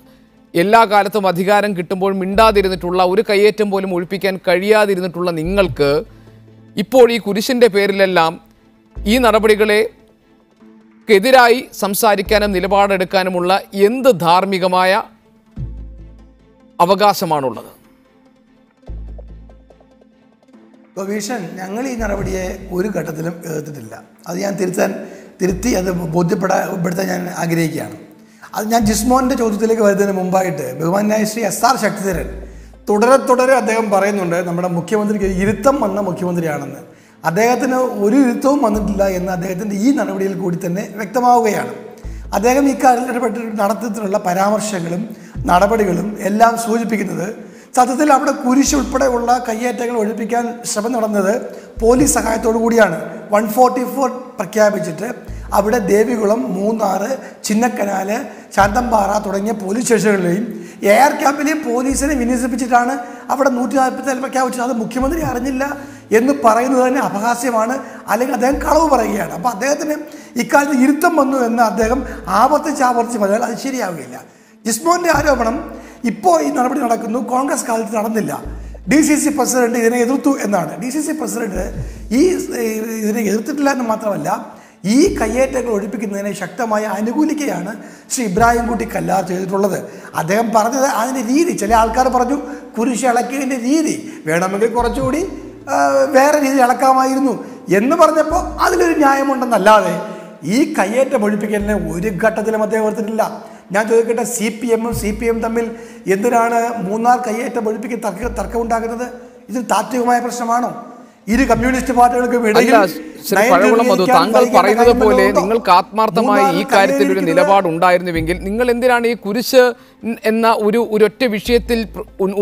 എല്ലാ കാലത്തും അധികാരം കിട്ടുമ്പോൾ മിണ്ടാതിരുന്നിട്ടുള്ള ഒരു കയ്യേറ്റം പോലും ഒഴിപ്പിക്കാൻ കഴിയാതിരുന്നിട്ടുള്ള നിങ്ങൾക്ക് ഇപ്പോൾ ഈ കുരിശിൻ്റെ പേരിലെല്ലാം ഈ നടപടികളെ എതിരായി സംസാരിക്കാനും നിലപാടെടുക്കാനുമുള്ള എന്ത് ധാർമ്മികമായ അവകാശമാണുള്ളത്? ഭീഷൺ, ഞങ്ങൾ ഈ നടപടിയെ ഒരു ഘട്ടത്തിലും എതിർത്തിട്ടില്ല. അത് ഞാൻ തിരുത്തി അത് ബോധ്യപ്പെടുത്താൻ ഞാൻ ആഗ്രഹിക്കുകയാണ്. അത് ഞാൻ ജിസ്മോൻ്റെ ചോദ്യത്തിലേക്ക് വരുന്നതിന് മുമ്പായിട്ട് ബഹുമാന്യായ ശ്രീ SR ശക്തിധരൻ തുടരെ അദ്ദേഹം പറയുന്നുണ്ട് നമ്മുടെ മുഖ്യമന്ത്രിക്ക് ഇരുത്തം വന്ന മുഖ്യമന്ത്രിയാണെന്ന്. അദ്ദേഹത്തിന് ഒരു ഇരുത്തവും വന്നിട്ടില്ല എന്ന് അദ്ദേഹത്തിൻ്റെ ഈ നടപടിയിൽ കൂടി തന്നെ വ്യക്തമാവുകയാണ്. അദ്ദേഹം ഇക്കാര്യത്തിൽ നടത്തിയിട്ടുള്ള പരാമർശങ്ങളും നടപടികളും എല്ലാം സൂചിപ്പിക്കുന്നത് സത്യത്തിൽ അവിടെ കുരിശ് ഉൾപ്പെടെയുള്ള കയ്യേറ്റങ്ങൾ ഒഴിപ്പിക്കാൻ ശ്രമം നടന്നത് പോലീസ് സഹായത്തോടു കൂടിയാണ്. 144 പ്രഖ്യാപിച്ചിട്ട് അവിടെ ദേവികുളം, മൂന്നാറ്, ചിന്നക്കനാല്, ശാന്തമ്പാറ തുടങ്ങിയ പോലീസ് സ്റ്റേഷനുകളെയും എയർ ക്യാമ്പിലെയും പോലീസിനെ വിന്യസിപ്പിച്ചിട്ടാണ് അവിടെ 144 പ്രഖ്യാപിച്ചത്. അത് മുഖ്യമന്ത്രി അറിഞ്ഞില്ല എന്ന് പറയുന്നത് തന്നെ അപഹാസ്യമാണ്, അല്ലെങ്കിൽ അദ്ദേഹം കളവ് പറയുകയാണ്. അപ്പോൾ അദ്ദേഹത്തിന് ഇക്കാലത്ത് ഇരുത്തം വന്നു എന്ന് അദ്ദേഹം ആവർത്തിച്ച് പറഞ്ഞാൽ അത് ശരിയാവുകയില്ല. ജിസ്മോൻ്റെ ആരോപണം ഇപ്പോൾ ഈ നടപടി നടക്കുന്നു, കോൺഗ്രസ് കാലത്ത് നടന്നില്ല, DCC പ്രസിഡന്റ് ഇതിനെ എതിർത്തു എന്നാണ്. DCC പ്രസിഡന്റ് ഇതിനെ എതിർത്തിട്ടില്ല എന്ന് മാത്രമല്ല ഈ കയ്യേറ്റങ്ങൾ ഒഴിപ്പിക്കുന്നതിനെ ശക്തമായി അനുകൂലിക്കുകയാണ് ശ്രീ ഇബ്രാഹിം കുട്ടി കല്ലാർ ചെയ്തിട്ടുള്ളത്. അദ്ദേഹം പറഞ്ഞത് അതിൻ്റെ രീതി, ചില ആൾക്കാർ പറഞ്ഞു കുരിശ് ഇളക്കിയതിൻ്റെ രീതി വേണമെങ്കിൽ കുറച്ചുകൂടി വേറെ രീതി ഇളക്കാമായിരുന്നു എന്ന് പറഞ്ഞപ്പോൾ അതിലൊരു ന്യായമുണ്ടെന്നല്ലാതെ ഈ കയ്യേറ്റം ഒഴിപ്പിക്കലിനെ ഒരു ഘട്ടത്തിലും അദ്ദേഹം എതിർത്തിട്ടില്ല. ഞാൻ ചോദിക്കട്ടെ, CPMും CPIയും തമ്മിൽ എന്തിനാണ് മൂന്നാർ കയ്യേറ്റം ഒഴിപ്പിക്കാൻ തർക്കമുണ്ടാകുന്നത്? ഇത് താത്വികമായ പ്രശ്നമാണോ? ഇരു കമ്മ്യൂണിസ്റ്റ് പാർട്ടികൾക്കും ഇടയിൽ താങ്കൾ പറയുന്നത് പോലെ നിങ്ങൾക്ക് ആത്മാർത്ഥമായി ഈ കാര്യത്തിൽ ഒരു നിലപാടുണ്ടായിരുന്നുവെങ്കിൽ നിങ്ങൾ എന്തിനാണ് ഈ കുരിശ് എന്ന ഒരൊറ്റ വിഷയത്തിൽ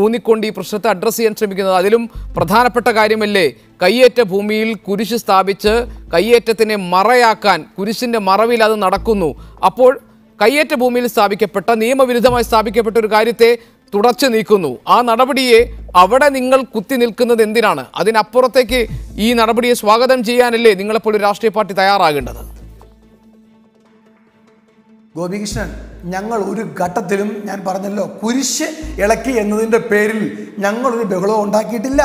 ഊന്നിക്കൊണ്ട് ഈ പ്രശ്നത്തെ അഡ്രസ്സ് ചെയ്യാൻ ശ്രമിക്കുന്നത്? അതിലും പ്രധാനപ്പെട്ട കാര്യമല്ലേ കയ്യേറ്റ ഭൂമിയിൽ കുരിശ് സ്ഥാപിച്ച് കയ്യേറ്റത്തിനെ മറയാക്കാൻ, കുരിശിന്റെ മറവിൽ അത് നടക്കുന്നു. അപ്പോൾ കയ്യേറ്റ ഭൂമിയിൽ സ്ഥാപിക്കപ്പെട്ട, നിയമവിരുദ്ധമായി സ്ഥാപിക്കപ്പെട്ട ഒരു കാര്യത്തെ തുടച്ചു നീക്കുന്നു. ആ നടപടിയെ അവിടെ നിങ്ങൾ കുത്തി നിൽക്കുന്നത് എന്തിനാണ്? അതിനപ്പുറത്തേക്ക് ഈ നടപടിയെ സ്വാഗതം ചെയ്യാനല്ലേ നിങ്ങളെപ്പോൾ ഒരു രാഷ്ട്രീയ പാർട്ടി തയ്യാറാകേണ്ടത്? ഗോപികൃഷ്ണൻ, ഞങ്ങൾ ഒരു ഘട്ടത്തിലും, ഞാൻ പറഞ്ഞല്ലോ, കുരിശ് ഇളക്കി എന്നതിൻ്റെ പേരിൽ ഞങ്ങളൊരു ബഹളവും ഉണ്ടാക്കിയിട്ടില്ല.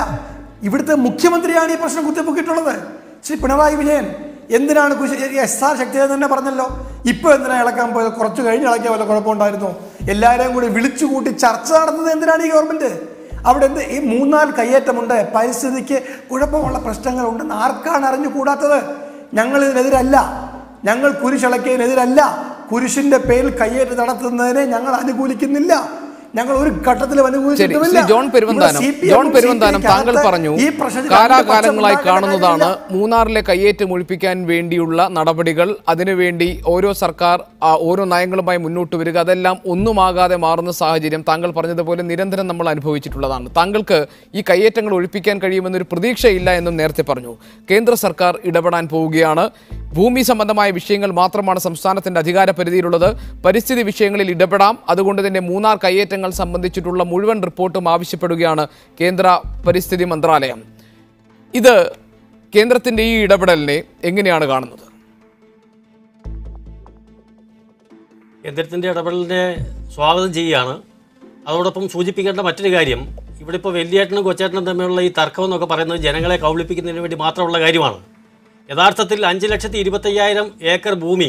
ഇവിടുത്തെ മുഖ്യമന്ത്രിയാണ് ഈ പ്രശ്നം കുത്തിപ്പൊക്കിയിട്ടുള്ളത്, ശ്രീ പിണറായി വിജയൻ. എന്തിനാണ് SR ശക്തിധരൻ തന്നെ പറഞ്ഞല്ലോ, ഇപ്പോൾ എന്തിനാണ് ഇളക്കാൻ പോയത്? കുറച്ച് കഴിഞ്ഞ് ഇളക്കിയ വല്ല കുഴപ്പമുണ്ടായിരുന്നോ? എല്ലാവരെയും കൂടി വിളിച്ചുകൂട്ടി ചർച്ച നടത്തുന്നത് എന്തിനാണ് ഈ ഗവൺമെൻറ്? അവിടെ ഈ മൂന്നാർ കയ്യേറ്റമുണ്ട്, പരിസ്ഥിതിക്ക് കുഴപ്പമുള്ള പ്രശ്നങ്ങളുണ്ടെന്ന് ആർക്കാണ് അറിഞ്ഞുകൂടാത്തത്? ഞങ്ങൾ ഇതിനെതിരല്ല, ഞങ്ങൾ കുരിശിളക്കിയതിനെതിരല്ല, കുരിശിൻ്റെ പേരിൽ കയ്യേറ്റം നടത്തുന്നതിനെ ഞങ്ങൾ അനുകൂലിക്കുന്നില്ല. ഞങ്ങൾ ഒരു ഘട്ടത്തിലും അനുഭവിച്ചിട്ടുമില്ല. ജോൺ പെരുവന്താനം താങ്കൾ പറഞ്ഞു കാലാകാലങ്ങളായി കാണുന്നതാണ് മൂന്നാറിലെ കയ്യേറ്റം ഒഴിപ്പിക്കാൻ വേണ്ടിയുള്ള നടപടികൾ, അതിനുവേണ്ടി ഓരോ സർക്കാർ ഓരോ നയങ്ങളുമായി മുന്നോട്ട് വരിക, അതെല്ലാം ഒന്നുമാകാതെ മാറുന്ന സാഹചര്യം താങ്കൾ പറഞ്ഞതുപോലെ നിരന്തരം നമ്മൾ അനുഭവിച്ചിട്ടുള്ളതാണ്. താങ്കൾക്ക് ഈ കയ്യേറ്റങ്ങൾ ഒഴിപ്പിക്കാൻ കഴിയുമെന്നൊരു പ്രതീക്ഷയില്ല എന്നും നേരത്തെ പറഞ്ഞു. കേന്ദ്ര സർക്കാർ ഇടപെടാൻ പോവുകയാണ്. ഭൂമി സംബന്ധമായ വിഷയങ്ങൾ മാത്രമാണ് സംസ്ഥാനത്തിന്റെ അധികാര പരിധിയിലുള്ളത്. പരിസ്ഥിതി വിഷയങ്ങളിൽ ഇടപെടാം. അതുകൊണ്ട് തന്നെ മൂന്നാർ കയ്യേറ്റങ്ങൾ സംബന്ധിച്ചിട്ടുള്ള മുഴുവൻ റിപ്പോർട്ടും ആവശ്യപ്പെടുകയാണ് കേന്ദ്ര പരിസ്ഥിതി മന്ത്രാലയം. ഇത് കേന്ദ്രത്തിന്റെ ഈ ഇടപെടലിനെ എങ്ങനെയാണ് കാണുന്നത്? കേന്ദ്രത്തിന്റെ ഇടപെടലിനെ സ്വാഗതം ചെയ്യുകയാണ്. അതോടൊപ്പം സൂചിപ്പിക്കേണ്ട മറ്റൊരു കാര്യം, ഇവിടെ ഇപ്പോൾ വലിയേട്ടനും കൊച്ചേട്ടനും തമ്മിലുള്ള ഈ തർക്കം എന്നൊക്കെ പറയുന്നത് ജനങ്ങളെ കബളിപ്പിക്കുന്നതിന് വേണ്ടി മാത്രമുള്ള കാര്യമാണ്. യഥാർത്ഥത്തിൽ 5,25,000 ഏക്കർ ഭൂമി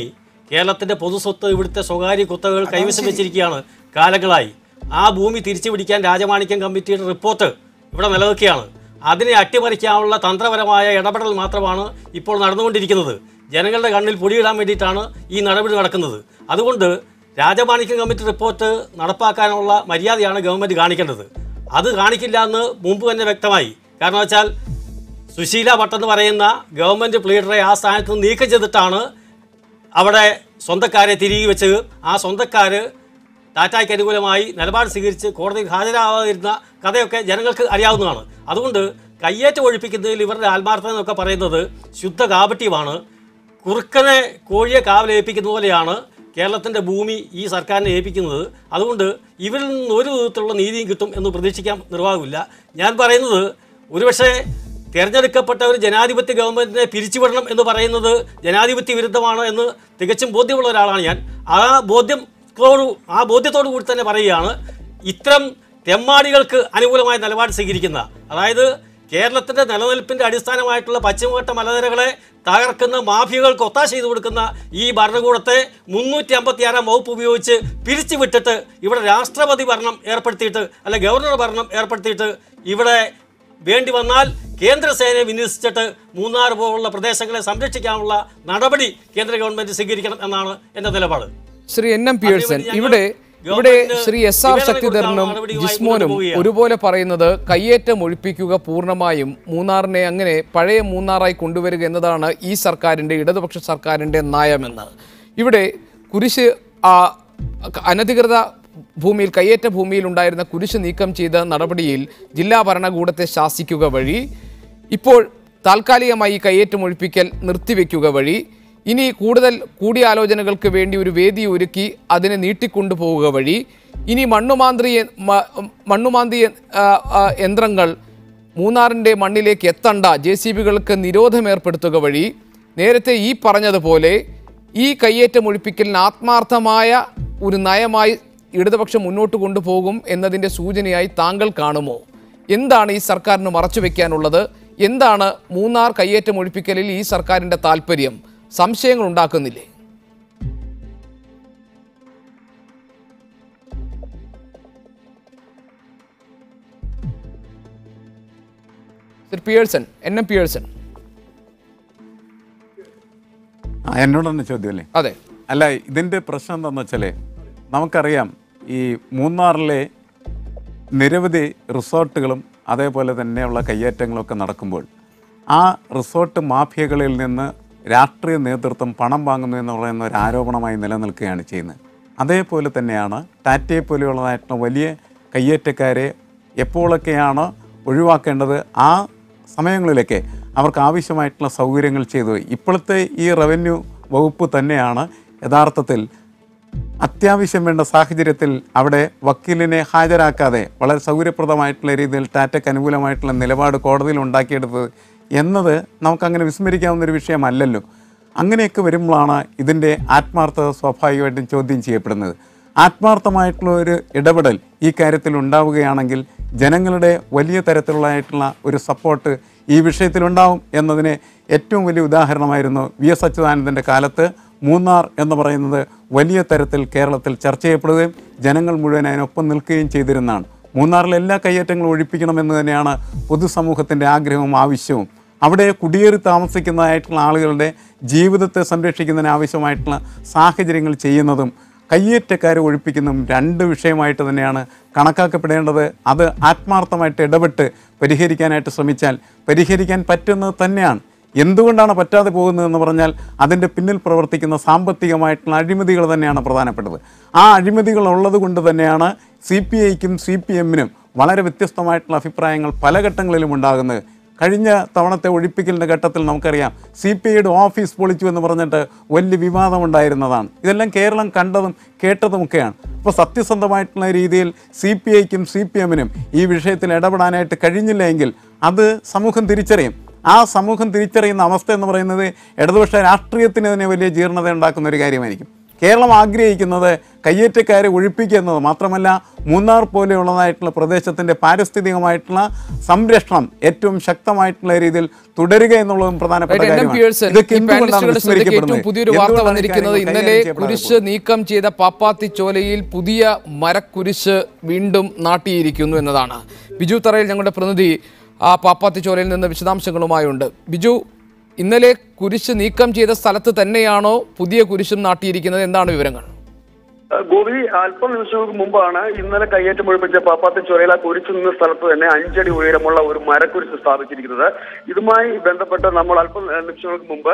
കേരളത്തിൻ്റെ പൊതുസ്വത്ത്, ഇവിടുത്തെ സ്വകാര്യ കുത്തകകൾ കൈവശം വെച്ചിരിക്കുകയാണ് കാലങ്ങളായി. ആ ഭൂമി തിരിച്ചു പിടിക്കാൻ രാജമാണിക്യം കമ്മിറ്റിയുടെ റിപ്പോർട്ട് ഇവിടെ നിലനിൽക്കുകയാണ്. അതിനെ അട്ടിമറിക്കാനുള്ള തന്ത്രപരമായ ഇടപെടൽ മാത്രമാണ് ഇപ്പോൾ നടന്നുകൊണ്ടിരിക്കുന്നത്. ജനങ്ങളുടെ കണ്ണിൽ പൊടിയിടാൻ വേണ്ടിയിട്ടാണ് ഈ നടപടി നടക്കുന്നത്. അതുകൊണ്ട് രാജമാണിക്യം കമ്മിറ്റി റിപ്പോർട്ട് നടപ്പാക്കാനുള്ള മര്യാദയാണ് ഗവൺമെൻറ് കാണിക്കേണ്ടത്. അത് കാണിക്കില്ല എന്ന് മുമ്പ് തന്നെ വ്യക്തമായി. കാരണം വെച്ചാൽ സുശീല ഭട്ട് എന്ന് പറയുന്ന ഗവൺമെൻറ് പ്ലീഡറെ ആ സ്ഥാനത്ത് നിന്ന് നീക്കം ചെയ്തിട്ടാണ് അവിടെ സ്വന്തക്കാരെ തിരികെ വെച്ച് ആ സ്വന്തക്കാർ ടാറ്റായ്ക്ക് അനുകൂലമായി നിലപാട് സ്വീകരിച്ച് കോടതിയിൽ ഹാജരാകാതിരുന്ന കഥയൊക്കെ ജനങ്ങൾക്ക് അറിയാവുന്നതാണ്. അതുകൊണ്ട് കയ്യേറ്റം ഒഴിപ്പിക്കുന്നതിൽ ഇവരുടെ ആത്മാർത്ഥത എന്നൊക്കെ പറയുന്നത് ശുദ്ധ കാപട്യമാണ്. കുറുക്കനെ കോഴിയെ കാവലേൽപ്പിക്കുന്ന പോലെയാണ് കേരളത്തിൻ്റെ ഭൂമി ഈ സർക്കാരിനെ ഏൽപ്പിക്കുന്നത്. അതുകൊണ്ട് ഇവരിൽ നിന്ന് ഒരു വിധത്തിലുള്ള നീതിയും കിട്ടും എന്ന് പ്രതീക്ഷിക്കാൻ നിർവാഹമില്ല. ഞാൻ പറയുന്നത് ഒരുപക്ഷെ തിരഞ്ഞെടുക്കപ്പെട്ട ഒരു ജനാധിപത്യ ഗവൺമെൻറ്റിനെ പിരിച്ചുവിടണം എന്ന് പറയുന്നത് ജനാധിപത്യ വിരുദ്ധമാണ് എന്ന് തികച്ചും ബോധ്യമുള്ള ഒരാളാണ് ഞാൻ. ആ ബോധ്യത്തോടു കൂടി തന്നെ പറയുകയാണ്, ഇത്തരം തെമ്മാടികൾക്ക് അനുകൂലമായ നിലപാട് സ്വീകരിക്കുന്ന, അതായത് കേരളത്തിൻ്റെ നിലനിൽപ്പിൻ്റെ അടിസ്ഥാനമായിട്ടുള്ള പശ്ചിമഘട്ട മലനിരകളെ തകർക്കുന്ന മാഫിയകൾക്ക് ഒത്താശ ചെയ്തു കൊടുക്കുന്ന ഈ ഭരണകൂടത്തെ 356 വകുപ്പ് ഉപയോഗിച്ച് പിരിച്ചുവിട്ടിട്ട് ഇവിടെ രാഷ്ട്രപതി ഭരണം ഏർപ്പെടുത്തിയിട്ട് അല്ല ഗവർണർ ഭരണം ഏർപ്പെടുത്തിയിട്ട് ഇവിടെ വേണ്ടി വന്നാൽ കേന്ദ്രസേനയെ വിന്യസിച്ചിട്ട് മൂന്നാർ പോലുള്ള പ്രദേശങ്ങളെ സംരക്ഷിക്കാനുള്ള നടപടി കേന്ദ്ര ഗവൺമെൻറ് സ്വീകരിക്കണം എന്നാണ് എൻ്റെ നിലപാട്. ശ്രീ NM പിയേഴ്സൺ, ഇവിടെ ശ്രീ SR ശക്തിധരനും ജിസ്മോനും ഒരുപോലെ പറയുന്നത് കയ്യേറ്റം ഒഴിപ്പിക്കുക പൂർണ്ണമായും മൂന്നാറിനെ അങ്ങനെ പഴയ മൂന്നാറായി കൊണ്ടുവരിക എന്നതാണ് ഈ സർക്കാരിൻ്റെ, ഇടതുപക്ഷ സർക്കാരിൻ്റെ നയമെന്ന്. ഇവിടെ കുരിശ് അനധികൃത ഭൂമിയിൽ, കയ്യേറ്റ ഭൂമിയിൽ ഉണ്ടായിരുന്ന കുരിശ് നീക്കം ചെയ്ത നടപടിയിൽ ജില്ലാ ഭരണകൂടത്തെ ശാസിക്കുക വഴി, ഇപ്പോൾ താൽക്കാലികമായി ഈ കയ്യേറ്റം ഒഴിപ്പിക്കൽ നിർത്തിവെക്കുക വഴി, ഇനി കൂടുതൽ കൂടിയാലോചനകൾക്ക് വേണ്ടി ഒരു വേദി ഒരുക്കി അതിനെ നീട്ടിക്കൊണ്ടുപോവുക വഴി, ഇനി മണ്ണുമാന്തി യന്ത്രങ്ങൾ മൂന്നാറിൻ്റെ മണ്ണിലേക്ക് എത്തണ്ട, JCBകൾക്ക് നിരോധമേർപ്പെടുത്തുക വഴി, നേരത്തെ ഈ പറഞ്ഞതുപോലെ ഈ കയ്യേറ്റം ഒഴിപ്പിക്കലിന് ആത്മാർത്ഥമായ ഒരു നയമായി ഇടതുപക്ഷം മുന്നോട്ട് കൊണ്ടുപോകും എന്നതിൻ്റെ സൂചനയായി താങ്കൾ കാണുമോ? എന്താണ് ഈ സർക്കാരിന് മറച്ചുവെക്കാനുള്ളത്? എന്താണ് മൂന്നാർ കയ്യേറ്റം ഒഴിപ്പിക്കലിൽ ഈ സർക്കാരിൻ്റെ താല്പര്യം? സംശയങ്ങൾ ഉണ്ടാക്കുന്നില്ലേ? Pearson, NM Pearson. എന്നോടൊന്ന് ചോദ്യമല്ലേ? അതെ. അല്ല, ഇതിൻ്റെ പ്രശ്നം എന്താണെന്ന് വെച്ചാൽ നമുക്കറിയാം, ഈ മൂന്നാറിലെ നിരവധി റിസോർട്ടുകളും അതേപോലെ തന്നെയുള്ള കയ്യേറ്റങ്ങളൊക്കെ നടക്കുമ്പോൾ ആ റിസോർട്ട് മാഫിയകളിൽ നിന്ന് രാഷ്ട്രീയ നേതൃത്വം പണം വാങ്ങുന്നു എന്ന് പറയുന്ന ഒരു ആരോപണമായി നിലനിൽക്കുകയാണ് ചെയ്യുന്നത്. അതേപോലെ തന്നെയാണ് ടാറ്റയെ പോലെയുള്ളതായിട്ടുള്ള വലിയ കയ്യേറ്റക്കാരെ എപ്പോഴൊക്കെയാണ് ഒഴിവാക്കേണ്ടത് ആ സമയങ്ങളിലൊക്കെ അവർക്ക് ആവശ്യമായിട്ടുള്ള സൗകര്യങ്ങൾ ചെയ്തു. ഇപ്പോഴത്തെ ഈ റവന്യൂ വകുപ്പ് തന്നെയാണ് യഥാർത്ഥത്തിൽ അത്യാവശ്യം വേണ്ട സാഹചര്യത്തിൽ അവിടെ വക്കീലിനെ ഹാജരാക്കാതെ വളരെ സൗകര്യപ്രദമായിട്ടുള്ള രീതിയിൽ ടാറ്റയ്ക്ക് അനുകൂലമായിട്ടുള്ള നിലപാട് കോടതിയിൽ ഉണ്ടാക്കിയെടുത്തത് എന്നത് നമുക്കങ്ങനെ വിസ്മരിക്കാവുന്നൊരു വിഷയമല്ലല്ലോ. അങ്ങനെയൊക്കെ വരുമ്പോഴാണ് ഇതിൻ്റെ ആത്മാർത്ഥത സ്വാഭാവികമായിട്ടും ചോദ്യം ചെയ്യപ്പെടുന്നത്. ആത്മാർത്ഥമായിട്ടുള്ള ഒരു ഇടപെടൽ ഈ കാര്യത്തിൽ ഉണ്ടാവുകയാണെങ്കിൽ ജനങ്ങളുടെ വലിയ തരത്തിലുള്ളതായിട്ടുള്ള ഒരു സപ്പോർട്ട് ഈ വിഷയത്തിലുണ്ടാവും എന്നതിന് ഏറ്റവും വലിയ ഉദാഹരണമായിരുന്നു VS അച്യുതാനന്ദൻ്റെ കാലത്ത് മൂന്നാർ എന്ന് പറയുന്നത് വലിയ തരത്തിൽ കേരളത്തിൽ ചർച്ച ചെയ്യപ്പെടുകയും ജനങ്ങൾ മുഴുവൻ അതിനൊപ്പം നിൽക്കുകയും ചെയ്തിരുന്നതാണ്. മൂന്നാറിലെ എല്ലാ കയ്യേറ്റങ്ങളും ഒഴിപ്പിക്കണമെന്ന് തന്നെയാണ് പൊതുസമൂഹത്തിൻ്റെ ആഗ്രഹവും ആവശ്യവും. അവിടെ കുടിയേറി താമസിക്കുന്നതായിട്ടുള്ള ആളുകളുടെ ജീവിതത്തെ സംരക്ഷിക്കുന്നതിന് ആവശ്യമായിട്ടുള്ള സാഹചര്യങ്ങൾ ചെയ്യുന്നതും കയ്യേറ്റക്കാരെ ഒഴിപ്പിക്കുന്നതും രണ്ട് വിഷയമായിട്ട് തന്നെയാണ് കണക്കാക്കപ്പെടേണ്ടത്. അത് ആത്മാർത്ഥമായിട്ട് ഇടപെട്ട് പരിഹരിക്കാനായിട്ട് ശ്രമിച്ചാൽ പരിഹരിക്കാൻ പറ്റുന്നത് തന്നെയാണ്. എന്തുകൊണ്ടാണ് പറ്റാതെ പോകുന്നതെന്ന് പറഞ്ഞാൽ അതിൻ്റെ പിന്നിൽ പ്രവർത്തിക്കുന്ന സാമ്പത്തികമായിട്ടുള്ള അഴിമതികൾ തന്നെയാണ് പ്രധാനപ്പെട്ടത്. ആ അഴിമതികൾ ഉള്ളത് കൊണ്ട് തന്നെയാണ് CPIക്കും CPMനും വളരെ വ്യത്യസ്തമായിട്ടുള്ള അഭിപ്രായങ്ങൾ പല ഘട്ടങ്ങളിലും ഉണ്ടാകുന്നത്. കഴിഞ്ഞ തവണത്തെ ഒഴിപ്പിക്കലിൻ്റെ ഘട്ടത്തിൽ നമുക്കറിയാം CPIയുടെ ഓഫീസ് പൊളിച്ചു എന്ന് പറഞ്ഞിട്ട് വലിയ വിവാദമുണ്ടായിരുന്നതാണ്. ഇതെല്ലാം കേരളം കണ്ടതും കേട്ടതുമൊക്കെയാണ്. അപ്പോൾ സത്യസന്ധമായിട്ടുള്ള രീതിയിൽ CPIക്കും CPMനും ഈ വിഷയത്തിൽ ഇടപെടാനായിട്ട് കഴിഞ്ഞില്ല എങ്കിൽ അത് സമൂഹം തിരിച്ചറിയും. ആ സമൂഹം തിരിച്ചറിയുന്ന അവസ്ഥ എന്ന് പറയുന്നത് ഇടതുപക്ഷ രാഷ്ട്രീയത്തിന് തന്നെ വലിയ ജീർണത ഉണ്ടാക്കുന്ന ഒരു കാര്യമായിരിക്കും. കേരളം ആഗ്രഹിക്കുന്നത് കയ്യേറ്റക്കാരെ ഒഴിപ്പിക്കുക എന്നത് മാത്രമല്ല, മൂന്നാർ പോലെയുള്ളതായിട്ടുള്ള പ്രദേശത്തിൻ്റെ പാരിസ്ഥിതികമായിട്ടുള്ള സംരക്ഷണം ഏറ്റവും ശക്തമായിട്ടുള്ള രീതിയിൽ തുടരുക എന്നുള്ളതും പ്രധാനപ്പെട്ട കാര്യമാണ്. പുതിയൊരു വാർത്ത വന്നിരിക്കുന്നത് ഇന്നലെ കുരിശ് നീക്കം ചെയ്ത പാപ്പാത്തിച്ചോലയിൽ പുതിയ മരക്കുരിശ് വീണ്ടും നാട്ടിയിരിക്കുന്നു എന്നതാണ്. ബിജു തറയിൽ ഞങ്ങളുടെ പ്രതിനിധി ആ പാപ്പാത്തിച്ചോലയിൽ നിന്ന് വിശദാംശങ്ങളുമായുണ്ട്. ബിജു, ഇന്നലെ കുരിശ് നീക്കം ചെയ്ത സ്ഥലത്ത് തന്നെയാണോ പുതിയ കുരിശും നാട്ടിയിരിക്കുന്നത്? എന്താണ് വിവരങ്ങൾ? ഗോപി, അല്പം നിമിഷങ്ങൾക്ക് മുമ്പാണ് ഇന്നലെ കയ്യേറ്റം ഒഴിപ്പിച്ച പാപ്പാത്തിച്ചോലയിൽ ആ കുരിശ് നിന്ന സ്ഥലത്ത് തന്നെ 5 അടി ഉയരമുള്ള ഒരു മരക്കുരിശ് സ്ഥാപിച്ചിരിക്കുന്നത്. ഇതുമായി ബന്ധപ്പെട്ട് നമ്മൾ അല്പം നിമിഷങ്ങൾക്ക് മുമ്പ്